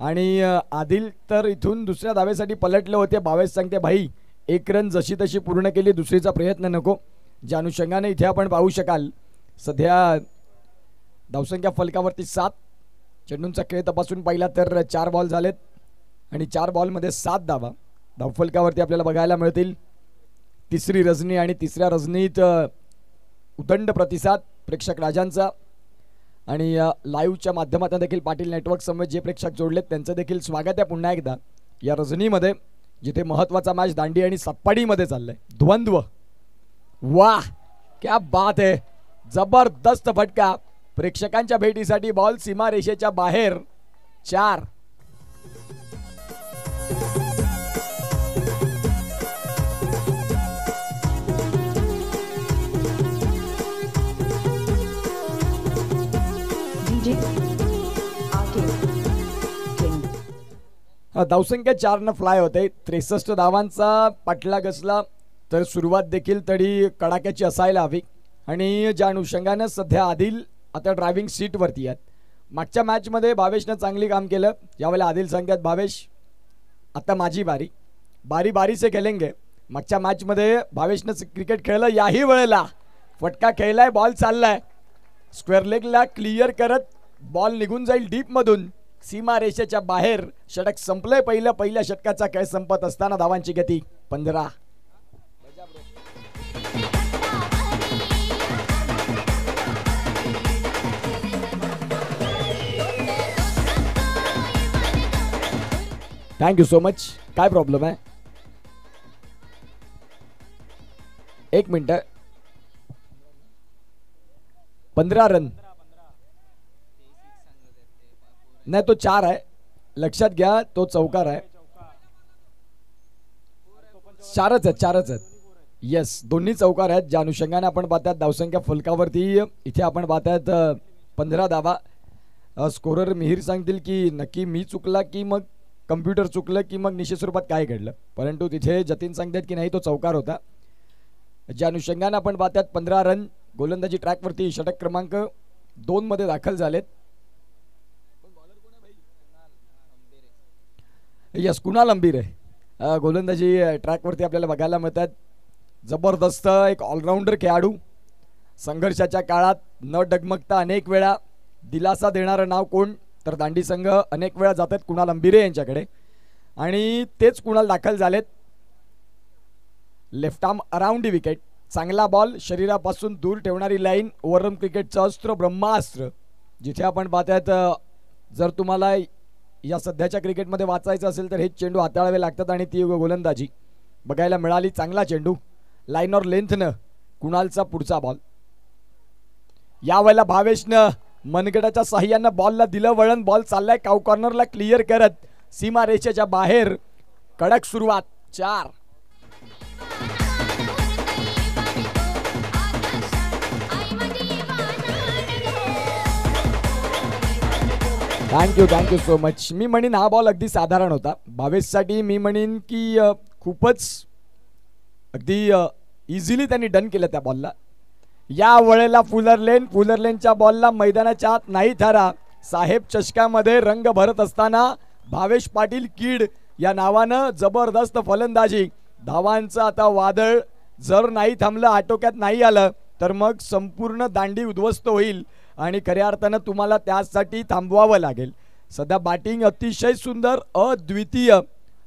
आणि आदिल तर इथून दुसऱ्या धावेसाठी पलटले होते. भावेश सांगते, भाई 1 रन जशी तशी पूर्ण केली, दुसरीचा प्रयत्न नको. ज्या अनुषंगाने इथे आपण पाहू शकाल सध्या धावसंख्या फलकावरती 7. चेंडूंचा खेळ तपासून पाहिला तर 4 बॉल झालेत आणि 4 बॉलमध्ये 7 धावा धावफलकावरती आपल्याला बघायला मिळतील. तिसरी रजनी आणि तिसऱ्या रजनीत उदंड प्रतिसाद प्रेक्षक राजांचा. आणि लाईव्हच्या माध्यमातून देखील पाटील नेटवर्क समवेत जे प्रेक्षक जोडलेत त्यांचं देखील स्वागत आहे पुन्हा एकदा या रजनीमध्ये, जिथे महत्त्वाचा मॅच दांडी आणि सातपाडीमध्ये चाललाय. द्वंद्व. वाह, क्या बात आहे. जबरदस्त फटका. प्रेक्षकांच्या भेटीसाठी बॉल सीमा रेषेच्या बाहेर. 4. धावसंख्या 4 फ्लाय होते. 63 धावांचा पाठलाग असला तर सुरुवात देखील तरी कडाक्याची असायला हवी. आणि ज्या अनुषंगाने सध्या आदिल आता ड्रायव्हिंग सीटवरती आहेत. मागच्या मॅचमध्ये भावेशनं चांगली काम केलं. यावेळेला आदिल सांगतात भावेश आता माझी बारी, बारी बारी से खेलेंगे. मागच्या मॅचमध्ये भावेशनं क्रिकेट खेळलं. याही वेळेला फटका खेळलाय, बॉल चाललाय स्क्वेअर लेगला, क्लिअर करत बॉल निघून जाईल डीप मधून सीमा रेषेच्या बाहेर. षटक संपलंय. पहिल्या षटकाचा खेळ संपत असताना धावांची गती 15. Thank you so much. काय प्रॉब्लेम आहे? 1 मिनिट. 15 रन नाही, तो 4 आहे. लक्षात घ्या, तो चौकार आहे. 4च आहेत. येस, दोन्ही चौकार आहेत. ज्या अनुषंगाने आपण पाहतात धावसंख्या फलकावरती इथे आपण पाहतात 15 धावा. स्कोरर मिहीर सांगतील की नक्की मी चुकला की मग कम्प्युटर चुकलं की मग निश्चित स्वरूपात काय घडलं, परंतु तिथे जतीन सांगतात की नाही तो चौकार होता. ज्या अनुषंगाने आपण पाहतात 15 रन गोलंदाजी ट्रॅकवरती षटक क्रमांक 2 मध्ये दाखल झालेत. यस, कुणाल अंबिरे गोलंदाजी ट्रॅकवरती आपल्याला बघायला मिळतात. जबरदस्त एक ऑलराऊंडर खेळाडू. संघर्षाच्या काळात न डगमगता अनेक वेळा दिलासा देणारं नाव कोण तर दांडी संघ अनेक वेळा जातात कुणाल अंबिरे यांच्याकडे. आणि तेच कुणाल दाखल झालेत. Left arm around the wicket. चांगला बॉल, शरीरापासून दूर ठेवणारी लाईन, ओव्हरआर्म क्रिकेटचं अस्त्र, ब्रह्मास्त्र. जिथे आपण पाहतात जर तुम्हाला या सध्याच्या क्रिकेटमध्ये वाचायचं असेल तर हे चेंडू हाताळावे लागतात आणि ती गोलंदाजी बघायला मिळाली. चांगला चेंडू लाईन और लेंथनं कुणालचा पुढचा बॉल. यावेळेला भावेशनं मनगटाच्या साह्यानं बॉलला दिलं वळण. बॉल चाललाय काउ कॉर्नरला, क्लिअर करत सीमा रेषेच्या बाहेर. कडक सुरुवात. 4. Thank you so much. मी म्हणीन हा बॉल अगदी साधारण होता भावेशसाठी. मी म्हणीन की खूपच अगदी इझिली त्यांनी डन केलं त्या बॉलला. या वेळेला फुलरलेनच्या बॉलला मैदानाच्या आत नाही थारा. साहेब चषकामध्ये रंग भरत असताना भावेश पाटील कीड या नावानं जबरदस्त फलंदाजी. धावांचं आता वादळ जर नाही थांबलं, आटोक्यात नाही आलं तर मग संपूर्ण दांडी उद्ध्वस्त होईल आणि खऱ्या अर्थानं तुम्हाला त्यासाठी थांबवावं लागेल. सध्या बॅटिंग अतिशय सुंदर, अद्वितीय.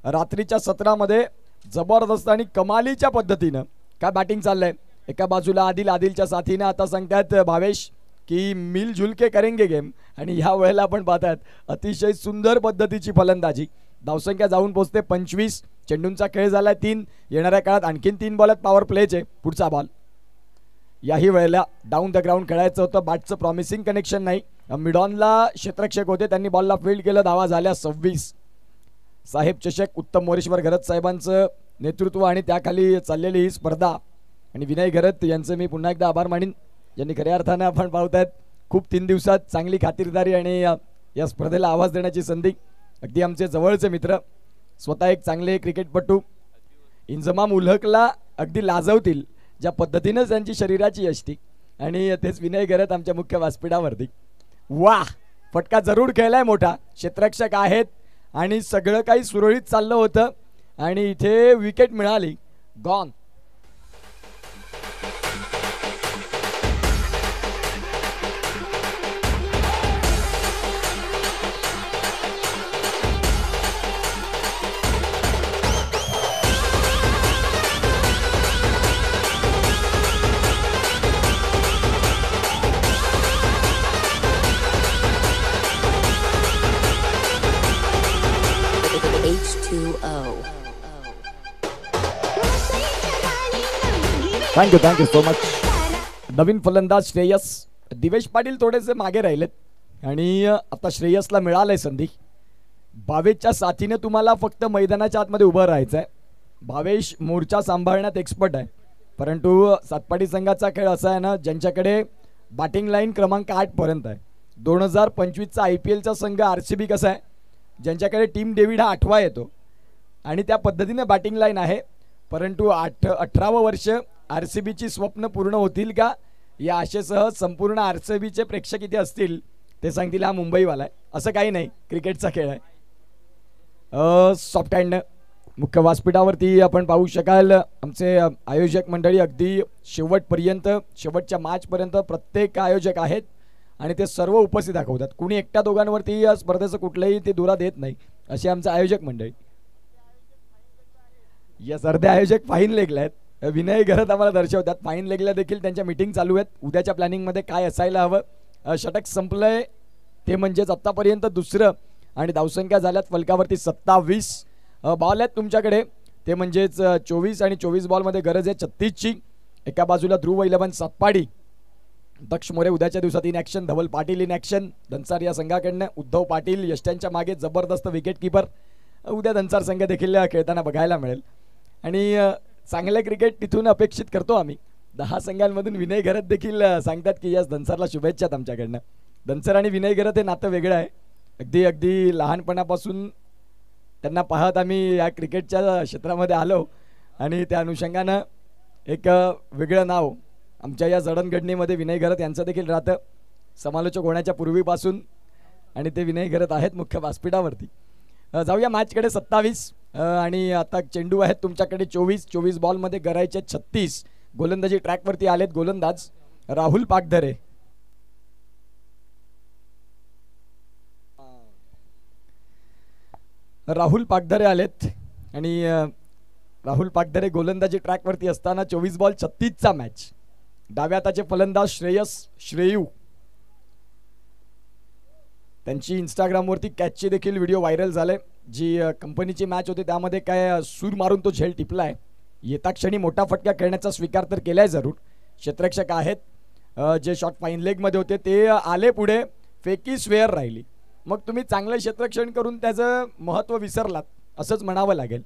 रात्रीच्या सत्रामध्ये जबरदस्त आणि कमालीच्या पद्धतीनं काय बॅटिंग चाललंय. एका बाजूला आदिलच्या साथीने आता सांगतात भावेश की मिलजुल के करेंगे गेम. आणि या वेळेला आपण पाहतात अतिशय सुंदर पद्धतीची फलंदाजी. धावसंख्या जाऊन पोहोचते 25. चेंडूंचा खेळ झालाय 3. येणाऱ्या काळात आणखीन 3 बॉल आहेत पॉवर प्लेचे. पुढचा बॉल. याही वेळेला डाऊन द ग्राउंड खेळायचं होतं. बॅटचं प्रॉमिसिंग कनेक्शन नाही. मिडॉनला क्षेत्ररक्षक होते, त्यांनी बॉलला फील्ड केलं. धावा झाल्या 26. साहेब चषक उत्तम मोरेश्वर घरत साहेबांचं नेतृत्व आणि त्याखाली चाललेली ही स्पर्धा आणि विनय घरत यांचं मी पुन्हा एकदा आभार मानीन, ज्यांनी खऱ्या अर्थानं आपण पाहतात खूप 3 दिवसात चांगली खातिरदारी आणि या स्पर्धेला आवाज देण्याची संधी. अगदी आमचे जवळचे मित्र, स्वतः एक चांगले क्रिकेटपटू. इंजमाम उल्हकला अगदी लाजवतील ज्या पद्धतीनं त्यांची शरीराची यष्टी. आणि तेच विनय घरत आमच्या मुख्य व्यासपीठावरती. वाह, फटका जरूर खेळलाय मोठा. क्षेत्ररक्षक आहेत आणि सगळं काही सुरळीत चाललं होतं आणि इथे विकेट मिळाली. गॉन. Thank you so much. नवीन फलंदाज श्रेयस. दिवेश पाटील थोडेसे मागे राहिलेत आणि आता श्रेयसला मिळालंय संधी. भावेशच्या साथीने तुम्हाला फक्त मैदानाच्या आतमध्ये उभं राहायचं आहे. भावेश मोर्चा सांभाळण्यात एक्सपर्ट आहे, परंतु सातपाडी संघाचा खेळ असा आहे ना, ज्यांच्याकडे बॅटिंग लाईन क्रमांक 8 पर्यंत आहे. 2025चा IPLचा संघ RCB कसा आहे, ज्यांच्याकडे टीम डेव्हिड हा 8वा येतो आणि त्या पद्धतीने बॅटिंग लाईन आहे. परंतु 18वं वर्ष RCBची स्वप्न पूर्ण होतील का या आशेसह संपूर्ण RCBचे प्रेक्षक इथे असतील ते सांगतील हा मुंबईवाला आहे. असं काही नाही, क्रिकेटचा खेळ आहे. सॉफ्ट हँड मुख्य व्यासपीठावरती आपण पाहू शकाल आमचे आयोजक मंडळी अगदी शेवटपर्यंत, शेवटच्या मॅचपर्यंत प्रत्येक आयोजक आहेत आणि ते सर्व उपस्थित दाखवतात. कुणी एकट्या दोघांवरती या स्पर्धेचं कुठलंही ते दुरा देत नाही असे आमचे आयोजक मंडळी. या अर्धे आयोजक फाईन लेगला आहेत. विनय घरत आम्हाला दर्शवतात. फाईन लेगला देखील त्यांच्या मीटिंग चालू आहेत. उद्याच्या प्लॅनिंगमध्ये काय असायला हवं. षटक संपलंय ते म्हणजेच आत्तापर्यंत दुसरं आणि धावसंख्या झाल्यात फलकावरती 27. बॉल आहेत तुमच्याकडे ते म्हणजेच 24 आणि 24 बॉलमध्ये गरज आहे 36ची. एका बाजूला ध्रुव 11 सातपाडी, दक्ष मोरे उद्याच्या दिवसात in action, Dhaval Patil in action Dansar या संघाकडनं, उद्धव पाटील यष्ट्यांच्या मागे जबरदस्त विकेट किपर. उद्या दंसार संघ देखील खेळताना बघायला मिळेल आणि चांगलं क्रिकेट तिथून अपेक्षित करतो आम्ही. 10 संघांमधून विनय घरत देखील सांगतात की यस दंसारला शुभेच्छा आमच्याकडनं. दंसार आणि विनय घरत हे नातं वेगळं आहे. अगदी अगदी लहानपणापासून त्यांना पाहत आम्ही या क्रिकेटच्या क्षेत्रामध्ये आलो आणि त्या अनुषंगानं एक वेगळं नाव आमच्या या जडणघडणीमध्ये विनय घरत यांचं देखील राहतं. समालोचक होण्याच्या पूर्वीपासून आणि ते विनय घरत आहेत मुख्य व्यासपीठावरती. जाऊया मॅचकडे. 27 आणि आता चेंडू आहेत तुमच्याकडे 24 बॉलमध्ये गरायचे 36. गोलंदाजी ट्रॅकवरती आलेत गोलंदाज राहुल पागधरे. राहुल पागधरे आलेत आणि राहुल पागधरे गोलंदाजी ट्रॅकवरती असताना 24 बॉल 36चा मॅच. डाव्या हाताचे फलंदाज श्रेयू त्यांची इंस्टाग्रामवरती कॅचची देखील व्हिडिओ व्हायरल झाले. जी कंपनीची मॅच होती त्यामध्ये काय सूर मारून तो झेल टिपलाय. येता क्षणी मोठा फटका खेळण्याचा स्वीकार तर केलाय जरूर. क्षेत्ररक्षक आहेत जे शॉट फाईन लेगमध्ये होते ते आले पुढे, फेकी स्वेअर राहिली. मग तुम्ही चांगलं क्षेत्ररक्षण करून त्याचं महत्त्व विसरलात असंच म्हणावं लागेल.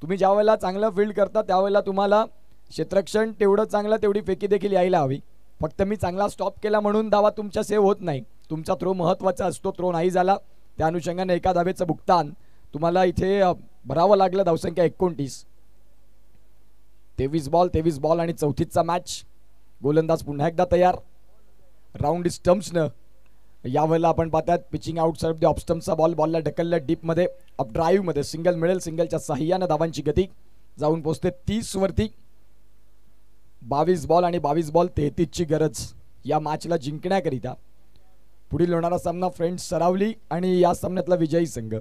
तुम्ही ज्या वेळेला चांगलं फील्ड करता त्यावेळेला तुम्हाला क्षेत्ररक्षण तेवढं चांगलं तेवढी फेकी देखील यायला हवी. फक्त मी चांगला स्टॉप केला म्हणून धावा तुमच्या सेव्ह होत नाही. तुमचा थ्रो महत्त्वाचा असतो. थ्रो नाही झाला त्या अनुषंगाने एका धावेचं भुगतान तुम्हाला इथे भरावं लागलं. धावसंख्या 29. 23 बॉल आणि 34चा मॅच. गोलंदाज पुन्हा एकदा तयार. राऊंड स्टम्प्सनं यावेळेला आपण पाहतात pitching outside the off स्टम्पचा बॉलला ढकललं डीपमध्ये. अप ड्राईव्हमध्ये सिंगल मिळेल. सिंगलच्या सहाय्यानं धावांची गती जाऊन पोहोचते 30 वरती. 22 बॉल आणि 22 बॉल 33ची गरज या मॅचला जिंकण्याकरिता. पुढील होणारा सामना फ्रेंड्स सरावली आणि या सामन्यातला विजयी संघ.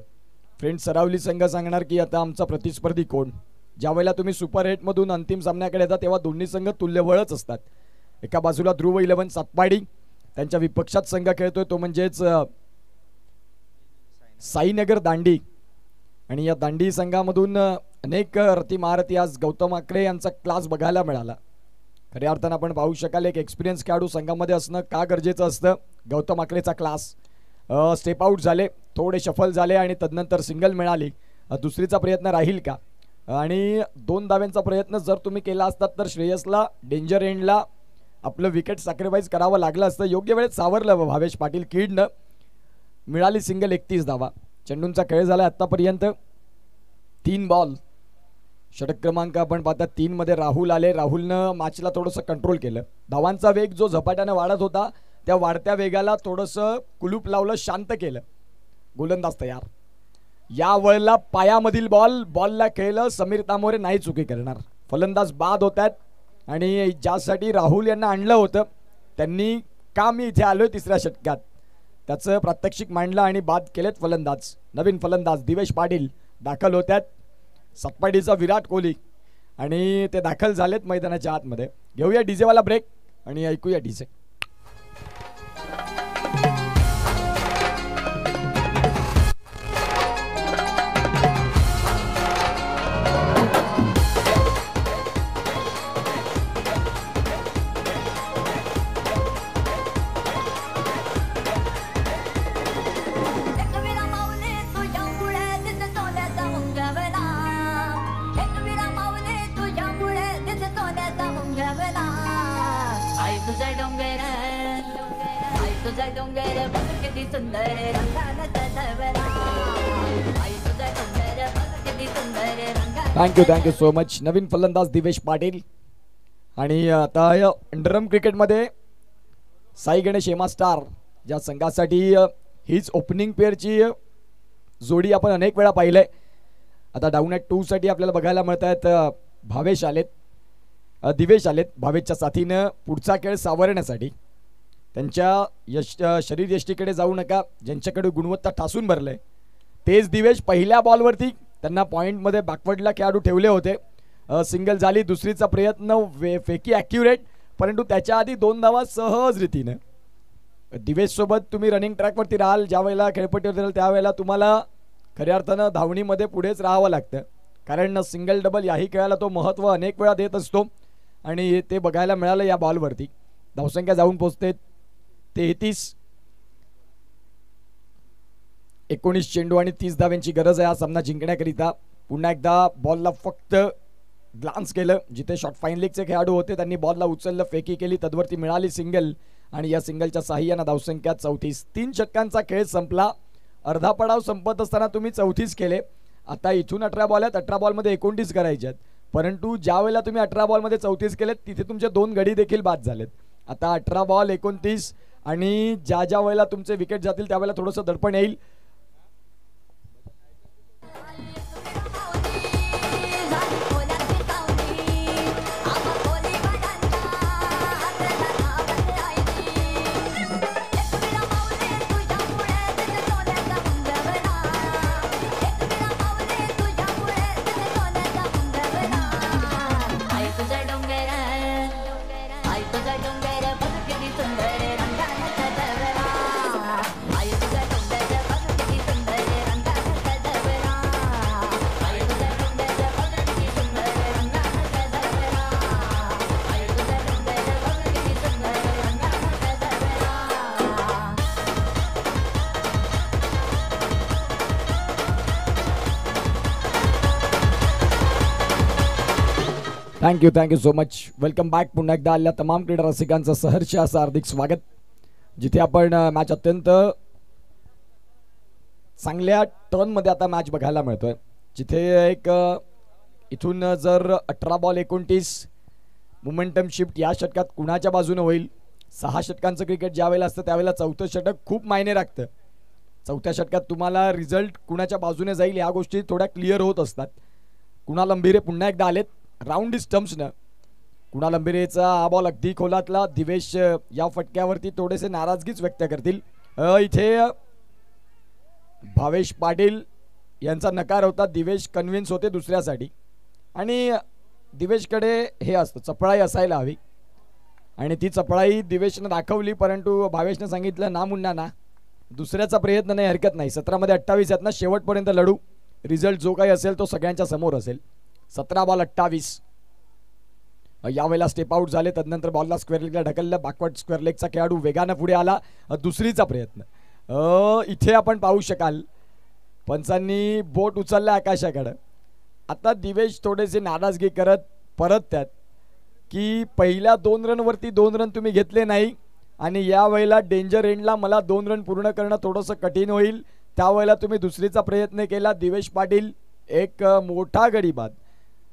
फ्रेंड्स सरावली संघ सांगणार की आता आमचा प्रतिस्पर्धी कोण. ज्यावेळेला तुम्ही सुपर 8मधून अंतिम सामन्याकडे येतात तेव्हा दोन्ही संघ तुल्यबळच असतात. एका बाजूला ध्रुव 11 सातपाडी, त्यांच्या विपक्षात संघ खेळतोय तो म्हणजेच साईनगर दांडी आणि या दांडी संघामधून अनेक रती महारथी आज गौतम आकरे यांचा क्लास बघायला मिळाला. खऱ्या अर्थानं आपण पाहू शकाल एक एक्सपिरियन्स खेळाडू संघामध्ये असणं का गरजेचं असतं. गौतम आकरेचा क्लास. स्टेप आउट झाले, थोडे शफल झाले आणि तदनंतर सिंगल मिळाली. दुसरीचा प्रयत्न राहील का आणि 2 धाव्यांचा प्रयत्न जर तुम्ही केला असतात तर श्रेयसला डेंजर एंडला आपलं विकेट सॅक्रिफाईस करावं लागलं असतं. योग्य वेळेत सावरलं भावेश पाटील किडनं. मिळाली सिंगल 31 धावा. चेंडूंचा खेळ झाला आतापर्यंत 3 बॉल. षटक क्रमांक आपण पाहता 3 मध्ये राहुल आले. राहुलनं मॅचला थोडंसं कंट्रोल केलं. धावांचा वेग जो झपाट्यानं वाढत होता त्या वाढत्या वेगाला थोडंसं कुलूप लावलं, शांत केलं. गोलंदाज तयार. या वेळेला पायामधील बॉलला खेळलं. समीर तामोरे नाही चुकी करणार. फलंदाज बाद होत आहेत आणि ज्यासाठी राहुल यांना आणलं होतं त्यांनी का मी इथे आलोय 3ऱ्या षटकात त्याचं प्रात्यक्षिक मांडलं आणि बाद केलेत फलंदाज. नवीन फलंदाज दिवेश पाटील दाखल होत आहेत. सातपाडीचा विराट कोहली आणि ते दाखल झालेत मैदानाच्या आतमध्ये. घेऊया डीजेवाला ब्रेक आणि ऐकूया डीजे. तुझा डोंगर बघ किती सुंदर रंगानं सजवला आई तुझा डोंगर बघ किती सुंदर रंगानं थँक्यू सो मच. नवीन फलंदाज दिवेश पाटील. आणि आता अंडरम क्रिकेटमध्ये साई गणेश हेमा स्टार ज्या संघासाठी हीच ओपनिंग पेअरची जोडी आपण अनेक वेळा पाहिलंय. आता डाऊन ॲट 2 साठी आपल्याला बघायला मिळत आहेत दिवेश आलेत भावेशच्या साथीनं पुढचा खेळ सावरण्यासाठी. त्यांच्या शरीर यष्टीकडे जाऊ नका, ज्यांच्याकडे गुणवत्ता ठासून भरलंय तेच दिवेश. पहिल्या बॉलवरती त्यांना पॉईंटमध्ये बॅकवर्डला खेळाडू ठेवले होते. सिंगल झाली. दुसरीचा प्रयत्न फेकी ॲक्युरेट, परंतु त्याच्या आधी 2 धावा सहज रीतीनं. दिवेश सोबत तुम्ही रनिंग ट्रॅकवरती राहाल, ज्या वेळेला खेळपट्टीवर राहाल त्यावेळेला तुम्हाला खऱ्या अर्थानं धावणीमध्ये पुढेच राहावं लागतं, कारण सिंगल डबल याही खेळाला तो महत्त्व अनेक वेळा देत असतो आणि ते बघायला मिळालं या बॉलवरती. धावसंख्या जाऊन पोहोचते 33. 19 चेंडू आणि 30 धाव्यांची गरज आहे हा सामना जिंकण्याकरिता. पुन्हा एकदा बॉलला फक्त ग्लान्स केलं, जिथे शॉट फाईन लीगचे खेळाडू होते त्यांनी बॉलला उचललं, फेकी केली, तद्वरती मिळाली सिंगल आणि या सिंगलच्या साहाय्यानं धावसंख्या 34. 3 षटकांचा खेळ संपला. अर्धा पडाव संपत असताना तुम्ही 34 केले. आता इथून 18 बॉल आहेत, 18 बॉलमध्ये 29 करायचे आहेत, परंतु ज्या वेळेला तुम्ही 18 बॉलमध्ये 34 केलेत तिथे तुमचे 2 गडी देखील बाद झालेत. आता 18 बॉल 29 आणि ज्या वेळेला तुमचे विकेट जातील त्यावेळेला थोडंसं दडपण येईल. Thank you so much. Welcome back. पुन्हा एकदा आलेल्या तमाम क्रीडा रसिकांचं सहर्ष असं हार्दिक स्वागत, जिथे आपण मॅच अत्यंत चांगल्या टर्नमध्ये आता मॅच बघायला मिळतोय, जिथे एक इथून जर 18 बॉल 29 मोमेंटम शिफ्ट या षटकात कुणाच्या बाजूने होईल. 6 षटकांचं क्रिकेट ज्या वेळेला असतं त्यावेळेला 4थं षटक खूप मायने राखतं. 4थ्या षटकात तुम्हाला रिझल्ट कुणाच्या बाजूने जाईल या गोष्टी थोड्या क्लिअर होत असतात. कुणाल अंबिरे पुन्हा एकदा आलेत राऊंड स्टम्प्सनं. कुणाल अंबिरेचा हा बॉल अगदी खोलातला. दिवेश या फटक्यावरती थोडेसे नाराजगीच व्यक्त करतील. इथे भावेश पाटील यांचा नकार होता. दिवेश कन्व्हिन्स होते दुसऱ्यासाठी आणि दिवेशकडे हे असतं, चपळाई असायला हवी आणि ती चपळाई दिवेशनं दाखवली, परंतु भावेशनं सांगितलं ना मुन्ना ना, दुसऱ्याचा प्रयत्न नाही, हरकत नाही. 17 मध्ये 28 आहेत ना, शेवटपर्यंत लढू. रिझल्ट जो काही असेल तो सगळ्यांच्या समोर असेल. 17 बॉल 28. यावेळेला स्टेप आउट झाले, तदनंतर बॉलला स्क्वेअर लेगला ढकललं. बॅकवर्ड स्क्वेअर लेगचा खेळाडू वेगानं पुढे आला. दुसरीचा प्रयत्न इथे आपण पाहू शकाल, पंचांनी बोट उचललं आकाशाकडं. आता दिवेश थोडेसे नाराजगी करत परत त्यात की पहिल्या 2 रनवरती 2 रन तुम्ही घेतले नाही आणि यावेळेला डेंजर एंडला मला 2 रन पूर्ण करणं थोडंसं कठीण होईल, त्यावेळेला तुम्ही दुसरीचा प्रयत्न केला. दिवेश पाटील एक मोठा गडी बाद.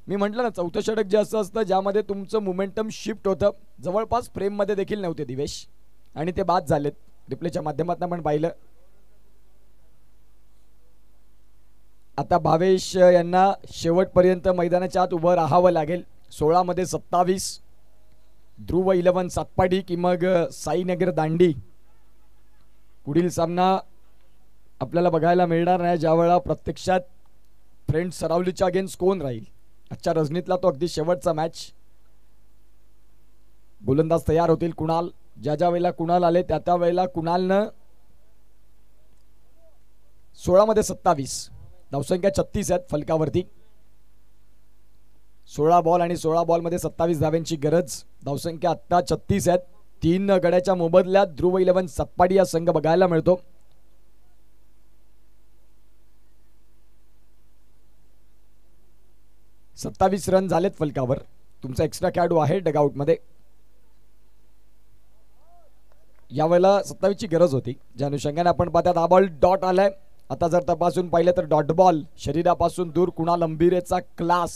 मी म्हटलं ना, 4थं षटक जे असतं ज्यामध्ये तुमचं मोमेंटम शिफ्ट होतं, जवळपास फ्रेममध्ये देखील नव्हते दिवेश आणि ते बाद झालेत. रिप्लेच्या माध्यमातून आपण पाहिलं. आता भावेश यांना शेवटपर्यंत मैदानाच्या आत उभं राहावं लागेल. 16 मध्ये 27. ध्रुव 11 सातपाडी की मग साईनगर दांडी. पुढील सामना आपल्याला बघायला मिळणार नाही, ज्यावेळेला प्रत्यक्षात फ्रेंड सरावलीच्या अगेन्स्ट कोण राहील. आजच्या रजनीतला तो अगदी शेवटचा मॅच. गोलंदाज तयार होतील कुणाल. ज्या वेळेला कुणाल आले त्या वेळेला कुणालनं 16 मध्ये 27. धावसंख्या 36 आहेत फलकावरती. 16 बॉल आणि 16 बॉल मध्ये 27 धाव्यांची गरज. धावसंख्या आता 36 आहेत. 3 गड्याच्या मोबदल्यात ध्रुव 11 सातपाडी हा संघ बघायला मिळतो. सत्तावीस रन झालेत फलकावर. तुमचा एक्स्ट्रा खेळाडू आहे डगआउट मध्ये. यावेळेला 27ची गरज होती, ज्या अनुषंगाने आपण पाहतात हा बॉल डॉट आलाय. आता जर तपासून पाहिलं तर डॉट बॉल, शरीरापासून दूर कुणाल अंबिरेचा क्लास.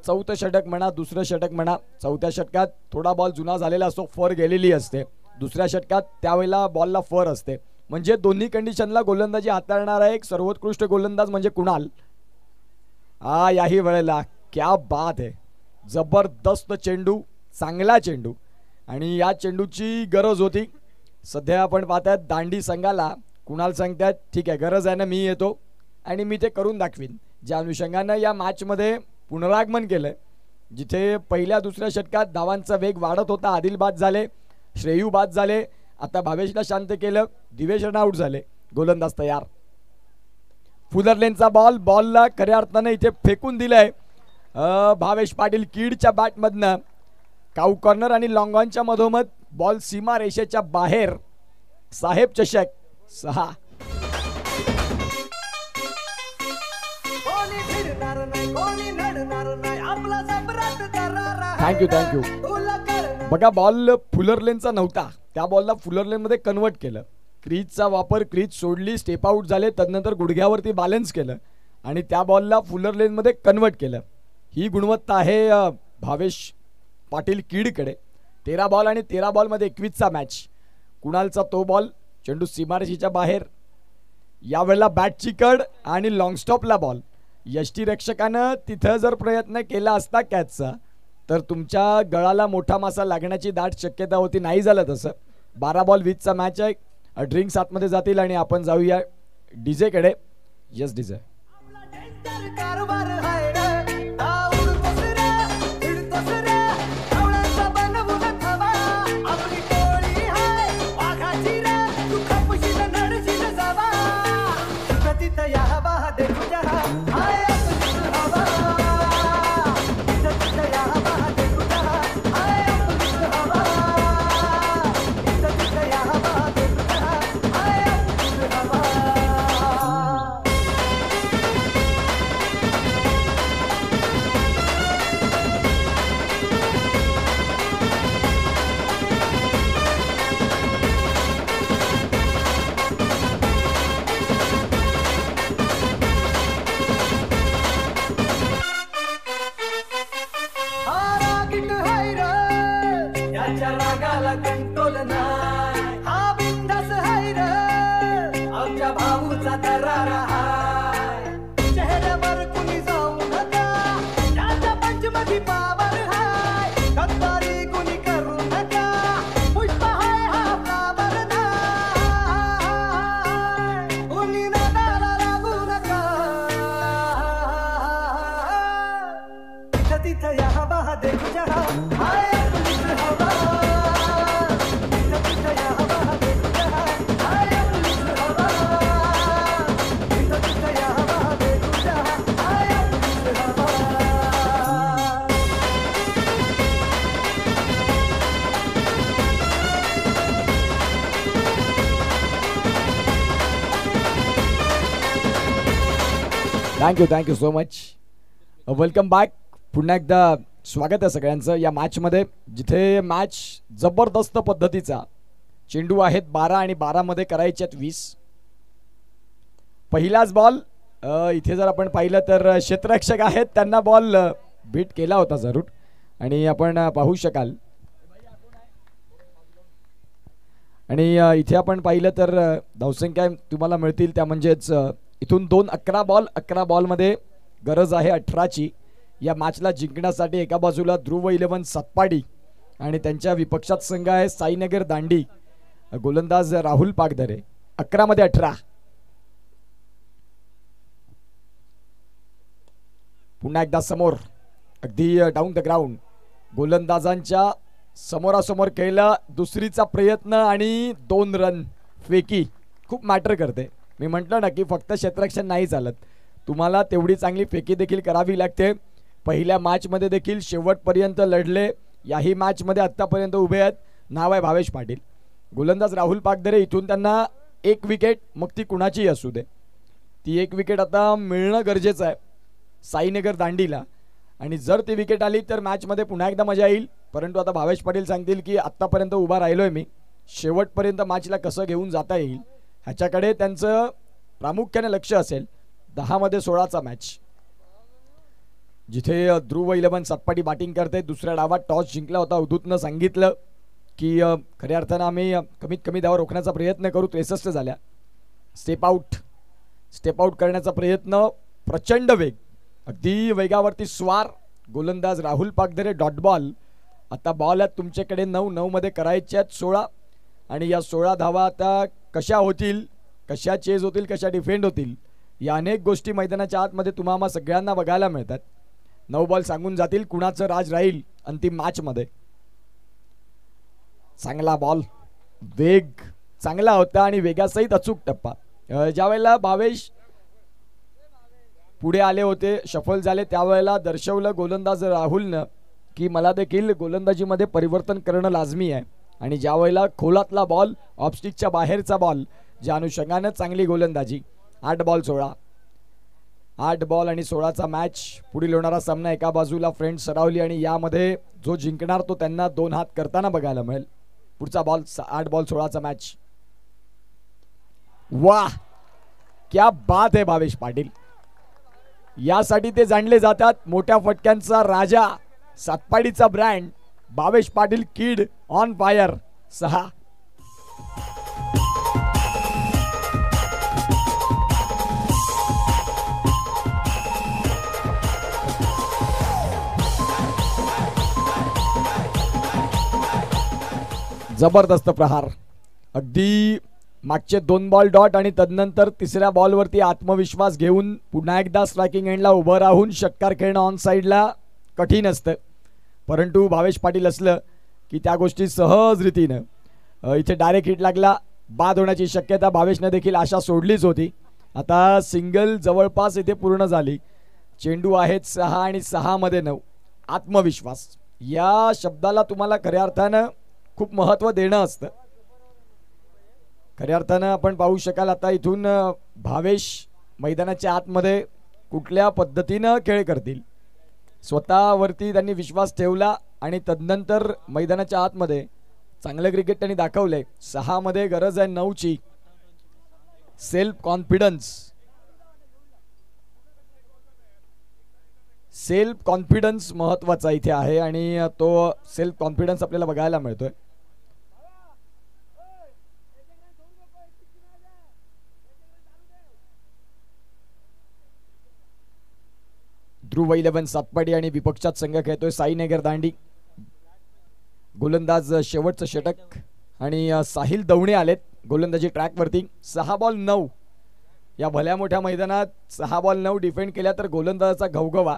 चौथं षटक म्हणा, दुसरं षटक म्हणा, चौथ्या षटकात थोडा बॉल जुना झालेला असतो, फर गेलेली असते. दुसऱ्या षटकात त्यावेळेला बॉलला फर असते. म्हणजे दोन्ही कंडिशनला गोलंदाजी हाताळणारा एक सर्वोत्कृष्ट गोलंदाज म्हणजे कुणाल. याही वेळेला क्या बात आहे, जबरदस्त चेंडू, चांगला चेंडू आणि या चेंडूची गरज होती. सध्या आपण पाहतात दांडी संघाला कुणाल सांगतात ठीक आहे गरज आहे ना, मी येतो आणि मी ते करून दाखवीन. ज्या अनुषंगानं या मॅचमध्ये पुनरागमन केलंय, जिथे पहिल्या दुसऱ्या षटकात धावांचा वेग वाढत होता, आदिल बाद झाले, श्रेयू बाद झाले, आता भावेशला शांत केलं, दिवेश रन आउट झाले, गोलंदाज तयार. फुलरलेनचा बॉल, बॉलला खऱ्या अर्थाने इथे फेकून दिलाय भावेश पाटील कीडच्या बॅटमधनं. काऊ कॉर्नर आणि लॉंग ऑनच्या मधोमध बॉल सीमा रेषेच्या बाहेर. साहेब चषक 6. थँक्यू. बघा बॉल फुलरलेनचा नव्हता, त्या बॉलला फुलरलेन मध्ये कन्वर्ट केलं. क्रीजचा वापर, क्रीज सोडली, स्टेप आउट झाले, तदनंतर गुडघ्यावरती बॅलन्स केलं आणि त्या बॉलला फुलरलेन मध्ये कन्वर्ट केलं. ही गुणवत्ता आहे भावेश पाटील कीडकडे. 13 बॉल आणि 13 बॉल मध्ये 21चा मॅच. कुणालचा तो बॉल, चेंडू सीमारेषेच्या बाहेर. यावेळेला बॅटची कड आणि लॉंग स्टॉपला बॉल. यष्टीरक्षकानं तिथं जर प्रयत्न केला असता कॅचचा तर तुमच्या गळाला मोठा मासा लागण्याची दाट शक्यता होती. नाही झालं तसं. 12 बॉल 20चा मॅच आहे. ड्रिंक्स आतमध्ये जातील आणि आपण जाऊया डीजे कडे. Yes DJ. Thank you so much. Welcome back. पुन्हा एकदा स्वागत आहे सगळ्यांचं या मॅचमध्ये, जिथे मॅच जबरदस्त पद्धतीचा. चेंडू आहेत 12 आणि 12 मध्ये करायचे आहेत 20. पहिलाच बॉल इथे जर आपण पाहिलं तर क्षेत्ररक्षक आहेत, त्यांना बॉल बीट केला होता जरूर आणि आपण पाहू शकाल. आणि इथे आपण पाहिलं तर धावसंख्या तुम्हाला मिळतील त्या म्हणजेच इथून 11 बॉलमध्ये गरज आहे 18ची. या मॅचला जिंकण्यासाठी एका बाजूला ध्रुव 11 सातपाडी आणि त्यांच्या विपक्षात संघ आहे साईनगर दांडी. गोलंदाज राहुल पागधरे. 11 मध्ये 18. पुन्हा एकदा समोर अगदी डाऊन द ग्राउंड गोलंदाजांच्या समोरासमोर केला. दुसरीचा प्रयत्न आणि 2 रन. फेकी खूप मॅटर करते. मी म्हटलं ना की फक्त क्षेत्ररक्षण नाही चालत, तुम्हाला तेवढी चांगली फेकी देखील करावी लागते. पहिल्या मॅचमध्ये देखील शेवटपर्यंत लढले. याही मॅचमध्ये आत्तापर्यंत उभे आहेत. नाव आहे भावेश पाटील. गोलंदाज राहुल पागधरे. इथून त्यांना 1 विकेट, मग ती कुणाचीही असू दे, ती 1 विकेट आता मिळणं गरजेचं आहे साईनगर दांडीला. आणि जर ती विकेट आली तर मॅचमध्ये पुन्हा एकदा मजा येईल. परंतु आता भावेश पाटील सांगतील की आत्तापर्यंत उभा राहिलोय मी, शेवटपर्यंत मॅचला कसं घेऊन जाता येईल ह्याच्याकडे त्यांचं प्रामुख्याने लक्ष असेल. 10 मध्ये 16चा मॅच, जिथे ध्रुव 11 सातपाटी बॅटिंग करते. दुसऱ्या डावात टॉस जिंकला होता. अवधूतनं सांगितलं की खऱ्या अर्थानं आम्ही कमीत कमी धावा रोखण्याचा प्रयत्न करू. 63 झाल्या. स्टेप आउट करण्याचा प्रयत्न, प्रचंड वेग, अगदी वेगावरती स्वार गोलंदाज राहुल पागधरे. Dot ball. आता बॉल आहेत तुमच्याकडे 9 मध्ये करायचे आहेत 16 आणि या 16 धावा आता कशा होतील, कशा चेज होतील, कशा डिफेंड होतील, या अनेक गोष्टी मैदानाच्या आतमध्ये तुम्हाला सगळ्यांना बघायला मिळतात. 9 बॉल सांगून जातील कुणाचं राज राहील अंतिम मॅच मध्ये. चांगला बॉल, वेग चांगला होता आणि वेगासहित अचूक टप्पा. ज्यावेळेला भावेश पुढे आले होते, शफल झाले, त्यावेळेला दर्शवलं गोलंदाज राहुलनं की मला देखील गोलंदाजीमध्ये परिवर्तन करणं लाजमी आहे. आणि ज्या वेळेला खोलातला बॉल, ऑफस्टिकच्या बाहेरचा बॉल, ज्या अनुषंगानं चांगली गोलंदाजी. 8 बॉल 16, 8 बॉल आणि 16चा मॅच. पुढील होणारा सामना एका बाजूला फ्रेंड सरावली आणि यामध्ये जो जिंकणार तो त्यांना 2 हात करताना बघायला मिळेल. पुढचा बॉल 8 बॉल 16चा मॅच. वाह, क्या बात आहे भावेश पाटील. यासाठी ते जाणले जातात, मोठ्या फटक्यांचा राजा, सातपाडीचा brand Bhavesh Patil. Kid on fire. 6. जबरदस्त प्रहार. अगदी मागचे 2 बॉल डॉट आणि तदनंतर तिसऱ्या बॉलवरती आत्मविश्वास घेऊन पुन्हा एकदा स्ट्रायकिंग एंडला उभं राहून षटकार खेळणं ऑन साईडला कठीण असतं. परंतु भावेश पाटील असलं की त्या गोष्टी सहज रीतीनं इथे डायरेक्ट हिट लागला, बाद होण्याची शक्यता भावेशने देखील आशा सोडलीच होती. आता सिंगल जवळपास इथे पूर्ण झाली. चेंडू आहेत 6 आणि 6 मध्ये 9. आत्मविश्वास या शब्दाला तुम्हाला खऱ्या अर्थानं खूप महत्त्व देणं असतं. खऱ्या अर्थानं आपण पाहू शकाल आता इथून भावेश मैदानाच्या आतमध्ये कुठल्या पद्धतीनं खेळ करतील. स्वतःवरती त्यांनी विश्वास ठेवला आणि तदनंतर मैदानाच्या आतमध्ये चांगलं क्रिकेट त्यांनी दाखवलंय. 6 मध्ये गरज आहे 9ची. सेल्फ कॉन्फिडन्स महत्वाचा इथे आहे आणि तो सेल्फ कॉन्फिडन्स आपल्याला बघायला मिळतोय. ध्रुव 11 सातपाडी आणि विपक्षात संघ खेळतोय साईनगर दांडी. गोलंदाज शेवटचं षटक आणि साहिल दवणे आलेत गोलंदाजी ट्रॅकवरती. 6 बॉल 9 या भल्या मोठ्या मैदानात 6 बॉल 9 डिफेंड केल्या तर गोलंदाजाचा घवघवा.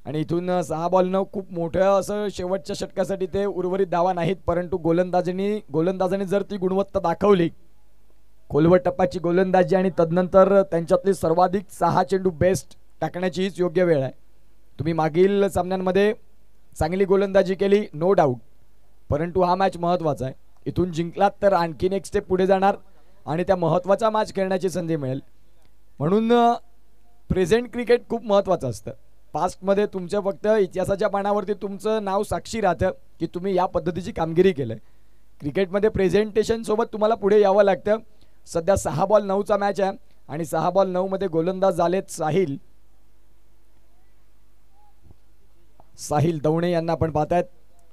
आणि इथून 6 बॉल 9 खूप मोठं असं शेवटच्या षटकासाठी ते उर्वरित धावा नाहीत, परंतु गोलंदाजाने जर ती गुणवत्ता दाखवली, खोलवट टप्प्याची गोलंदाजी आणि तदनंतर त्यांच्यातली सर्वाधिक 6 चेंडू बेस्ट टाकण्याची हीच योग्य वेळ आहे. तुम्ही मागील सामन्यांमध्ये चांगली गोलंदाजी केली नो डाऊट, परंतु हा मॅच महत्त्वाचा आहे. इथून जिंकलात तर आणखीन एक स्टेप पुढे जाणार आणि त्या महत्त्वाचा मॅच खेळण्याची संधी मिळेल. म्हणून प्रेझेंट क्रिकेट खूप महत्त्वाचं असतं. पास्टमध्ये तुमच्या फक्त इतिहासाच्या पानावरती तुमचं नाव साक्षी राहतं की तुम्ही या पद्धतीची कामगिरी केलं. क्रिकेटमध्ये प्रेझेंटेशन सोबत तुम्हाला पुढे यावं लागतं. सध्या 6 बॉल 9चा मॅच आहे आणि 6 बॉल 9 मध्ये गोलंदाज झालेत साहिल दवणे यांना आपण पाहतायत.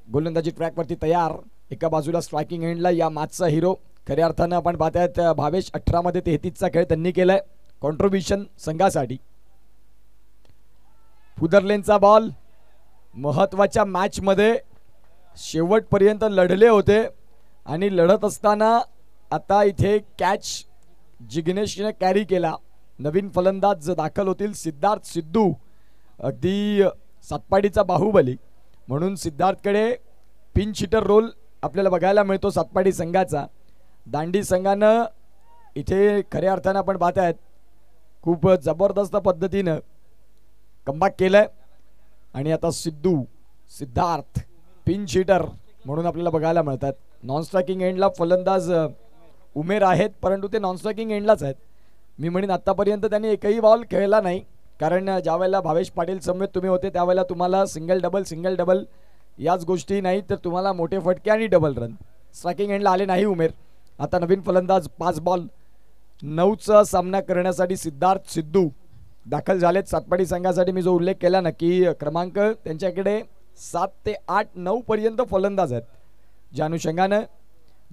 गोलंदाजी ट्रॅकवरती तयार. एका बाजूला स्ट्रायकिंग एंडला या मॅचचा हिरो खऱ्या अर्थानं आपण पाहतायत भावेश. 18 मध्ये 33चा खेळ त्यांनी केलाय कॉन्ट्रीब्युशन संघासाठी. फुदरलेनचा बॉल. महत्वाच्या मॅच मध्ये शेवटपर्यंत लढले होते आणि लढत असताना आता इथे कॅच जिग्नेशने कॅरी केला. नवीन फलंदाज दाखल होतील सिद्धार्थ सिद्धू, अगदी सातपाडीचा बाहुबली. म्हणून सिद्धार्थकडे पिंच हिटर रोल आपल्याला बघायला मिळतो सातपाडी संघाचा. दांडी संघानं इथे खऱ्या अर्थानं आपण पाहतायत खूप जबरदस्त पद्धतीनं कमबॅक केलंय आणि आता सिद्धार्थ पिंच हिटर म्हणून आपल्याला बघायला मिळतात. नॉन स्ट्रायकिंग एंडला फलंदाज उमेर आहेत, परंतु ते नॉन स्ट्रायकिंग एंडलाच आहेत. मी म्हणेन आतापर्यंत त्यांनी एकही बॉल खेळला नाही, कारण ज्या वेळेला भावेश पाटील समेत तुम्ही होते त्यावेळेला तुम्हाला सिंगल डबल याच गोष्टी नाही तर तुम्हाला मोठे फटके आणि डबल रन स्ट्रायकिंग एंडला आले नाही उमेर. आता नवीन फलंदाज 5 बॉल 9चा सामना करण्यासाठी सिद्धार्थ सिद्धू दाखल झालेत. सातपाडी संघासाठी मी जो उल्लेख केला ना की क्रमांक त्यांच्याकडे 7 ते 8 9 पर्यंत फलंदाज आहेत. ज्या अनुषंगानं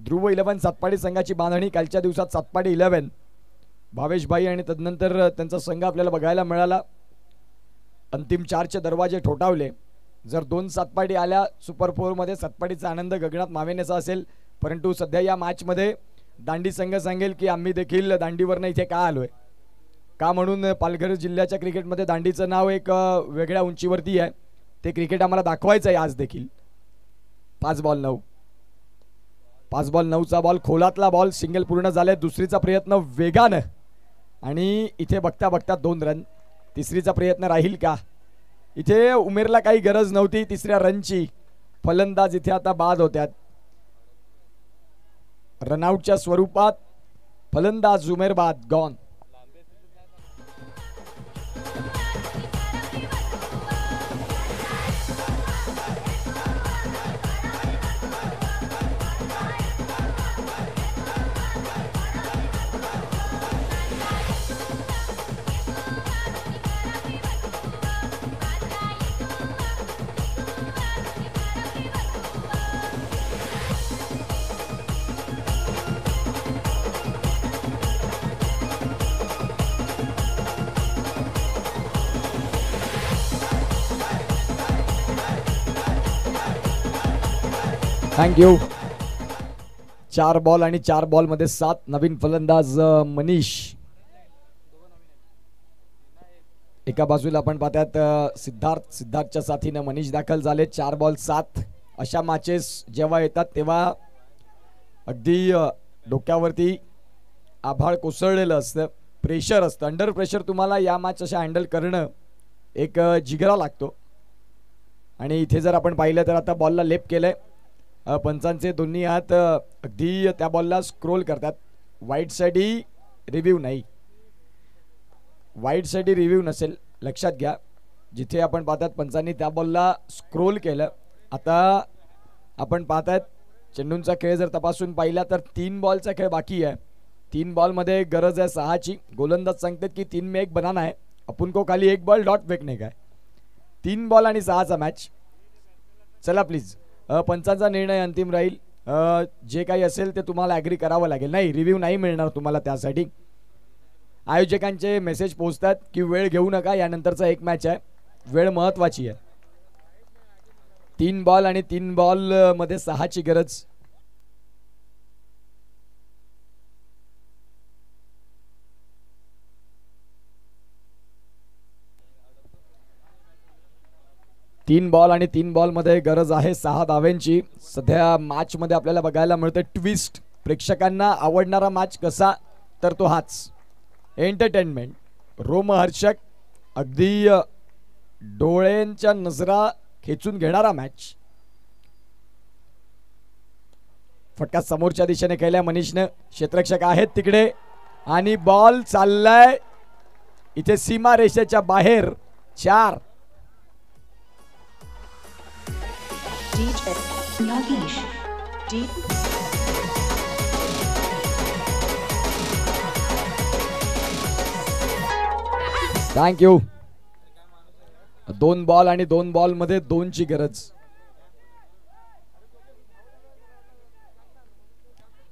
ध्रुव 11 सातपाडी संघाची बांधणी कालच्या दिवसात सातपाडी 11 भावेशभाई आणि तदनंतर त्यांचा संघ आपल्याला बघायला मिळाला. अंतिम 4चे दरवाजे ठोठावले. जर 2 सातपाडी आल्या सुपर 4मध्ये सातपाडीचा आनंद गगनात मावेण्याचा असेल. परंतु सध्या या मॅचमध्ये दांडी संघ सांगेल की आम्ही देखील दांडीवरनं इथे का आलोय, का म्हणून पालघर जिल्ह्याच्या क्रिकेटमध्ये दांडीचं नाव एक वेगळ्या उंचीवरती आहे. ते क्रिकेट आम्हाला दाखवायचं आहे आज देखील. 5 बॉल 9 5 बॉल 9चा बॉल खोलातला बॉल सिंगल पूर्ण झाले. दुसरीचा प्रयत्न वेगानं आणि इथे बघता बघता 2 रन. तिसरीचा प्रयत्न राहील का? इथे उमेरला काही गरज नव्हती तिसऱ्या रनची. फलंदाज इथे आता बाद होत्यात. रनआउटच्या स्वरूपात फलंदाज उमेर बाद गॉन. थँक्यू. 4 बॉल आणि 4 बॉल मध्ये 7. नवीन फलंदाज मनीष. एका बाजूला आपण पाहतात सिद्धार्थच्या साथीनं मनीष दाखल झाले. 4 बॉल 7. अशा मॅचेस जेव्हा येतात तेव्हा अगदी डोक्यावरती आभाळ कोसळलेलं असतं. प्रेशर असतं. अंडर प्रेशर तुम्हाला या मॅच अशा हँडल करणं एक जिगरा लागतो. आणि इथे जर आपण पाहिलं तर आता बॉलला लेप केलंय. पंचांचे दोन्ही हात अगदी त्या बॉलला स्क्रोल करतात. वाईट साईडही रिव्ह्यू नाही. वाईट साईडही रिव्ह्यू नसेल लक्षात घ्या. जिथे आपण पाहतात पंचांनी त्या बॉलला स्क्रोल केलं. आता आपण पाहतात चेंडूंचा खेळ जर तपासून पाहिला तर 3 बॉलचा खेळ बाकी आहे. 3 बॉलमध्ये गरज आहे 6ची. गोलंदाज सांगतात की 3 में 1 बनाना है, अपन को खाली 1 बॉल डॉट फेकने का है. 3 बॉल आणि 6चा मॅच. चला प्लीज पंचांचा निर्णय अंतिम राहील. जे काही असेल ते तुम्हाला ॲग्री करावं लागेल. नाही रिव्ह्यू नाही मिळणार तुम्हाला. त्यासाठी आयोजकांचे मेसेज पोहोचतात की वेळ घेऊ नका, यानंतरचा एक मॅच आहे, वेळ महत्वाची आहे. 3 बॉल आणि 3 बॉल मध्ये 6ची गरज. तीन बॉल आणि 3 बॉल मध्ये गरज आहे 6 धाव्यांची. सध्या मॅच मध्ये आपल्याला बघायला मिळतं ट्विस्ट. प्रेक्षकांना आवडणारा मॅच कसा तर तो हाच. एंटरटेनमेंट, रोमहर्षक, अगदी डोळ्यांच्या नजरा खेचून घेणारा मॅच. फटका समोरच्या दिशेने केलाय मनीषने. क्षेत्ररक्षक आहेत तिकडे आणि बॉल चाललाय इथे सीमा रेषेच्या बाहेर. 4. थँक्यू. 2 बॉल आणि 2 बॉल मध्ये 2ची गरज.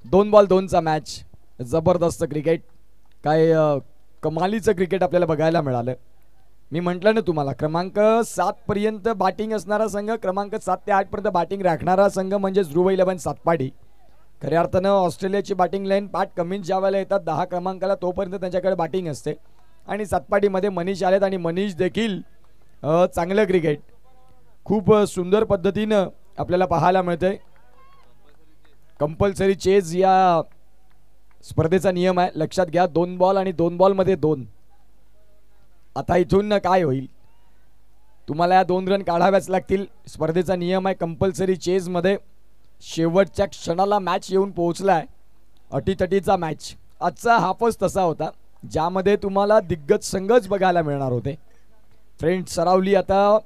2 बॉल 2चा मॅच. जबरदस्त क्रिकेट. काय कमालीचं क्रिकेट आपल्याला बघायला मिळालं. मी म्हटलं ना तुम्हाला क्रमांक 7 पर्यंत बॅटिंग असणारा संघ, क्रमांक 7 ते 8 पर्यंत बॅटिंग राखणारा संघ म्हणजे ध्रुव 11 सातपाडी. खऱ्या अर्थानं ऑस्ट्रेलियाची बॅटिंग लाईन पॅट कमिन्स ज्या वेळेला येतात 10 क्रमांकाला तोपर्यंत त्यांच्याकडे बॅटिंग असते. आणि सातपाडीमध्ये मनीष आलेत आणि मनीष देखील चांगलं क्रिकेट खूप सुंदर पद्धतीनं आपल्याला पाहायला मिळतंय. कंपल्सरी चेज या स्पर्धेचा नियम आहे लक्षात घ्या. 2 बॉल आणि 2 बॉल मध्ये 2. आता इथून काय होईल तुम्हाला या 2 रन काढाव्याच लागतील. स्पर्धेचा नियम आहे कंपल्सरी चेज मध्ये. शेवटच्या क्षणाला मॅच येऊन पोहोचलाय. अटीतटीचा मॅच. आजचा हाफच तसा होता ज्यामध्ये तुम्हाला दिग्गज संघच बघायला मिळणार होते. फ्रेंड सरावली आता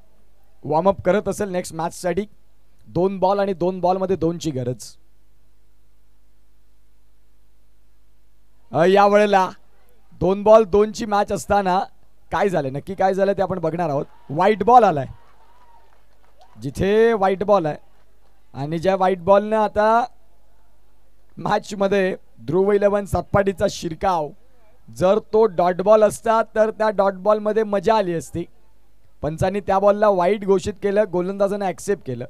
वॉर्मअप करत असेल नेक्स्ट मॅचसाठी. 2 बॉल आणि 2 बॉल मध्ये 2ची गरज. या वेळेला 2 बॉल 2 ची मॅच असताना काय झालं, नक्की काय झालं ते आपण बघणार आहोत. व्हाईट बॉल आलाय, जिथे व्हाईट बॉल आहे आणि ज्या व्हाईट बॉलनं आता मॅच मध्ये ध्रुव 11 सातपाडीचा शिरकाव, जर तो डॉट बॉल असता तर त्या डॉट बॉल मध्ये मजा आली असती. पंचांनी त्या बॉलला वाईट घोषित केलं, गोलंदाजाने ऍक्सेप्ट केलं.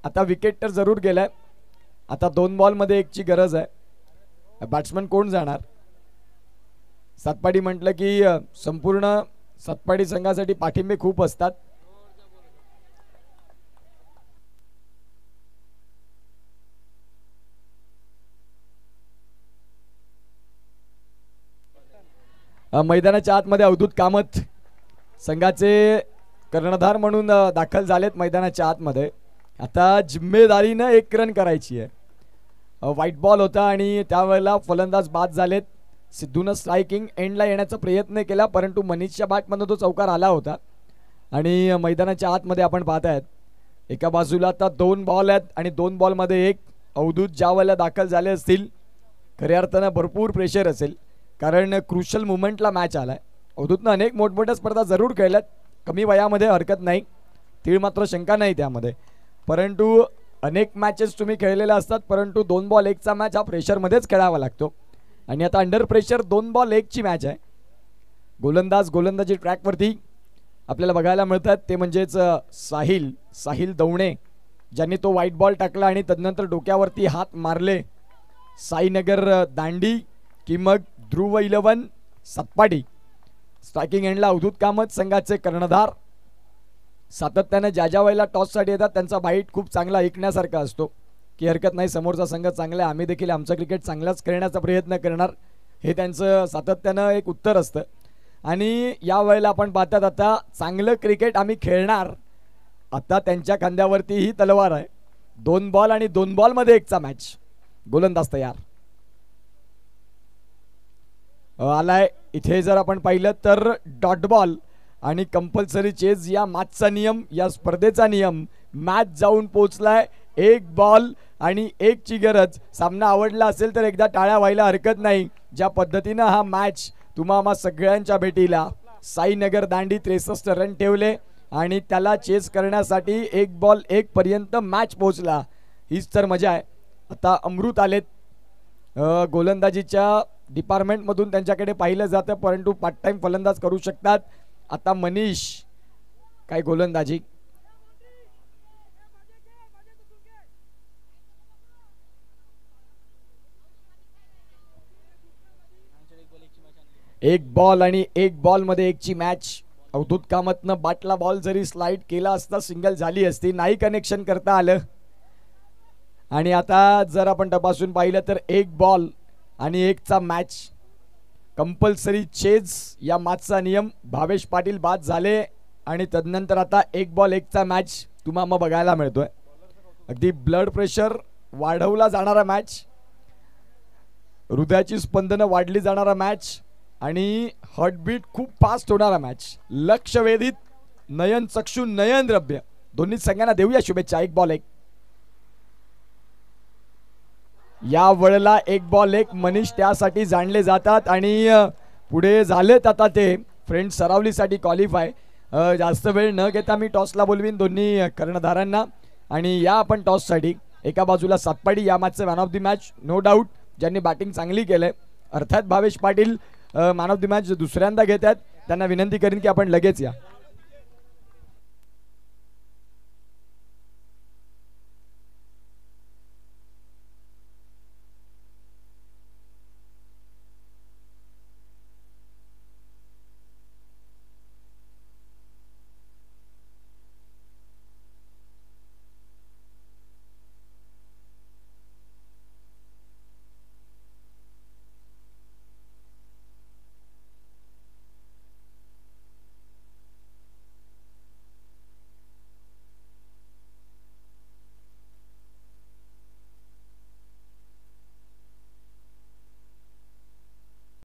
आता विकेट तर जरूर गेलाय. आता 2 बॉल मध्ये 1 ची गरज आहे. बॅट्समन कोण जाणार? सातपाडी म्हटलं की संपूर्ण सातपाडी संघासाठी पाठिंबे खूप असतात. मैदानाच्या आतमध्ये अवधूत कामत संघाचे कर्णधार म्हणून दाखल झालेत मैदानाच्या आतमध्ये. आता जिम्मेदारीनं 1 रन करायची आहे. व्हाईट बॉल होता आणि त्यावेळेला फलंदाज बाद झालेत. सिद्धूनं स्ट्रायकिंग एंडला येण्याचा प्रयत्न केला, परंतु मनीषच्या बॅटमधून तो चौकार आला होता. आणि मैदानाच्या आतमध्ये आपण पाहतायत एका बाजूला आता 2 बॉल आहेत आणि 2 बॉलमध्ये 1. अवधूत ज्या वेळेला दाखल झाले असतील खऱ्या अर्थानं भरपूर प्रेशर असेल, कारण क्रुशल मुवमेंटला मॅच आलाय. अवधूतनं अनेक मोठमोठ्या स्पर्धा जरूर खेळल्यात, कमी वयामध्ये हरकत नाही, तीळ मात्र शंका नाही त्यामध्ये. परंतु अनेक मॅचेस तुम्ही खेळलेल्या असतात, परंतु 2 बॉल 1 चा मॅच हा प्रेशरमध्येच खेळावा लागतो. आणि आता अंडर प्रेशर 2 बॉल 1 ची मॅच आहे. गोलंदाजी ट्रॅकवरती आपल्याला बघायला मिळतात ते म्हणजेच साहिल दवणे, ज्यांनी तो व्हाईट बॉल टाकला आणि तदनंतर डोक्यावरती हात मारले. साईनगर दांडी की मग ध्रुव 11 सातपाडी. स्ट्रायकिंग एंडला अवधूत कामत संघाचे कर्णधार. सातत्याने ज्या वेळेला टॉससाठी येतात त्यांचा बाईट खूप चांगला ऐकण्यासारखा असतो की हरकत नाही, समोरचा संघ चांगला आहे, आम्ही देखील आमचं क्रिकेट चांगलाच खेळण्याचा प्रयत्न करणार, हे त्यांचं सातत्यानं एक उत्तर असतं. आणि या वेळेला आपण पाहतात आता चांगलं क्रिकेट आम्ही खेळणार. आता त्यांच्या खांद्यावरती ही तलवार आहे. 2 बॉल आणि 2 बॉलमध्ये 1 चा मॅच. गोलंदाज तयार आलाय. इथे जर आपण पाहिलं तर डॉट बॉल आणि कंपल्सरी चेज या मॅचचा नियम, या स्पर्धेचा नियम मॅच जाऊन पोहोचलाय. 1 बॉल आणि 1 ची गरज. सामना आवडला असेल तर एकदा टाळ्या व्हायला हरकत नाही. ज्या पद्धतीनं हा मॅच तुम्हा सगळ्यांच्या भेटीला साईनगर दांडी 63 रन ठेवले आणि त्याला चेस करण्यासाठी 1 बॉल 1 पर्यंत मॅच पोहोचला, हीच तर मजा आहे. आता अमृत आलेत. गोलंदाजीच्या डिपार्टमेंटमधून त्यांच्याकडे पाहिलं जातं, परंतु पार्ट टाइम फलंदाज करू शकतात. आता मनीष काय गोलंदाजी. एक बॉल आणि 1 बॉल मध्ये 1 ची मॅच. अवधूत कामतनं बाटला बॉल जरी स्लाइड केला असता सिंगल झाली असती, नाही कनेक्शन करता आलं. आणि आता जर आपण तपासून पाहिलं तर 1 बॉल आणि 1 चा मॅच. कंपल्सरी चेज या मॅचचा नियम. भावेश पाटील बाद झाले आणि तदनंतर आता 1 बॉल 1 चा मॅच तुम्हाला बघायला मिळतोय. अगदी ब्लड प्रेशर वाढवला जाणारा मॅच, हृदयाची स्पंदनं वाढली जाणारा मॅच आणि हार्टबीट खूप फास्ट होणारा मॅच. लक्ष वेधित, नयन चक्षु नयन द्रव्य, दोन्ही संघांना देऊया शुभेच्छा. 1 बॉल 1. या वेळेला 1 बॉल 1 मनीष त्यासाठी जाणले जातात आणि पुढे झालेत आता ते फ्रेंड्स सरावलीसाठी क्वालिफाय. जास्त वेळ न घेता मी टॉसला बोलवीन दोन्ही कर्णधारांना. आणि या आपण टॉससाठी एका बाजूला सातपाडी या मॅचचे man of the match no doubt, ज्यांनी बॅटिंग चांगली केलंय. अर्थात Bhavesh Patil man of the match दुसऱ्यांदा घेत आहेत. त्यांना विनंती करीन की आपण लगेच या.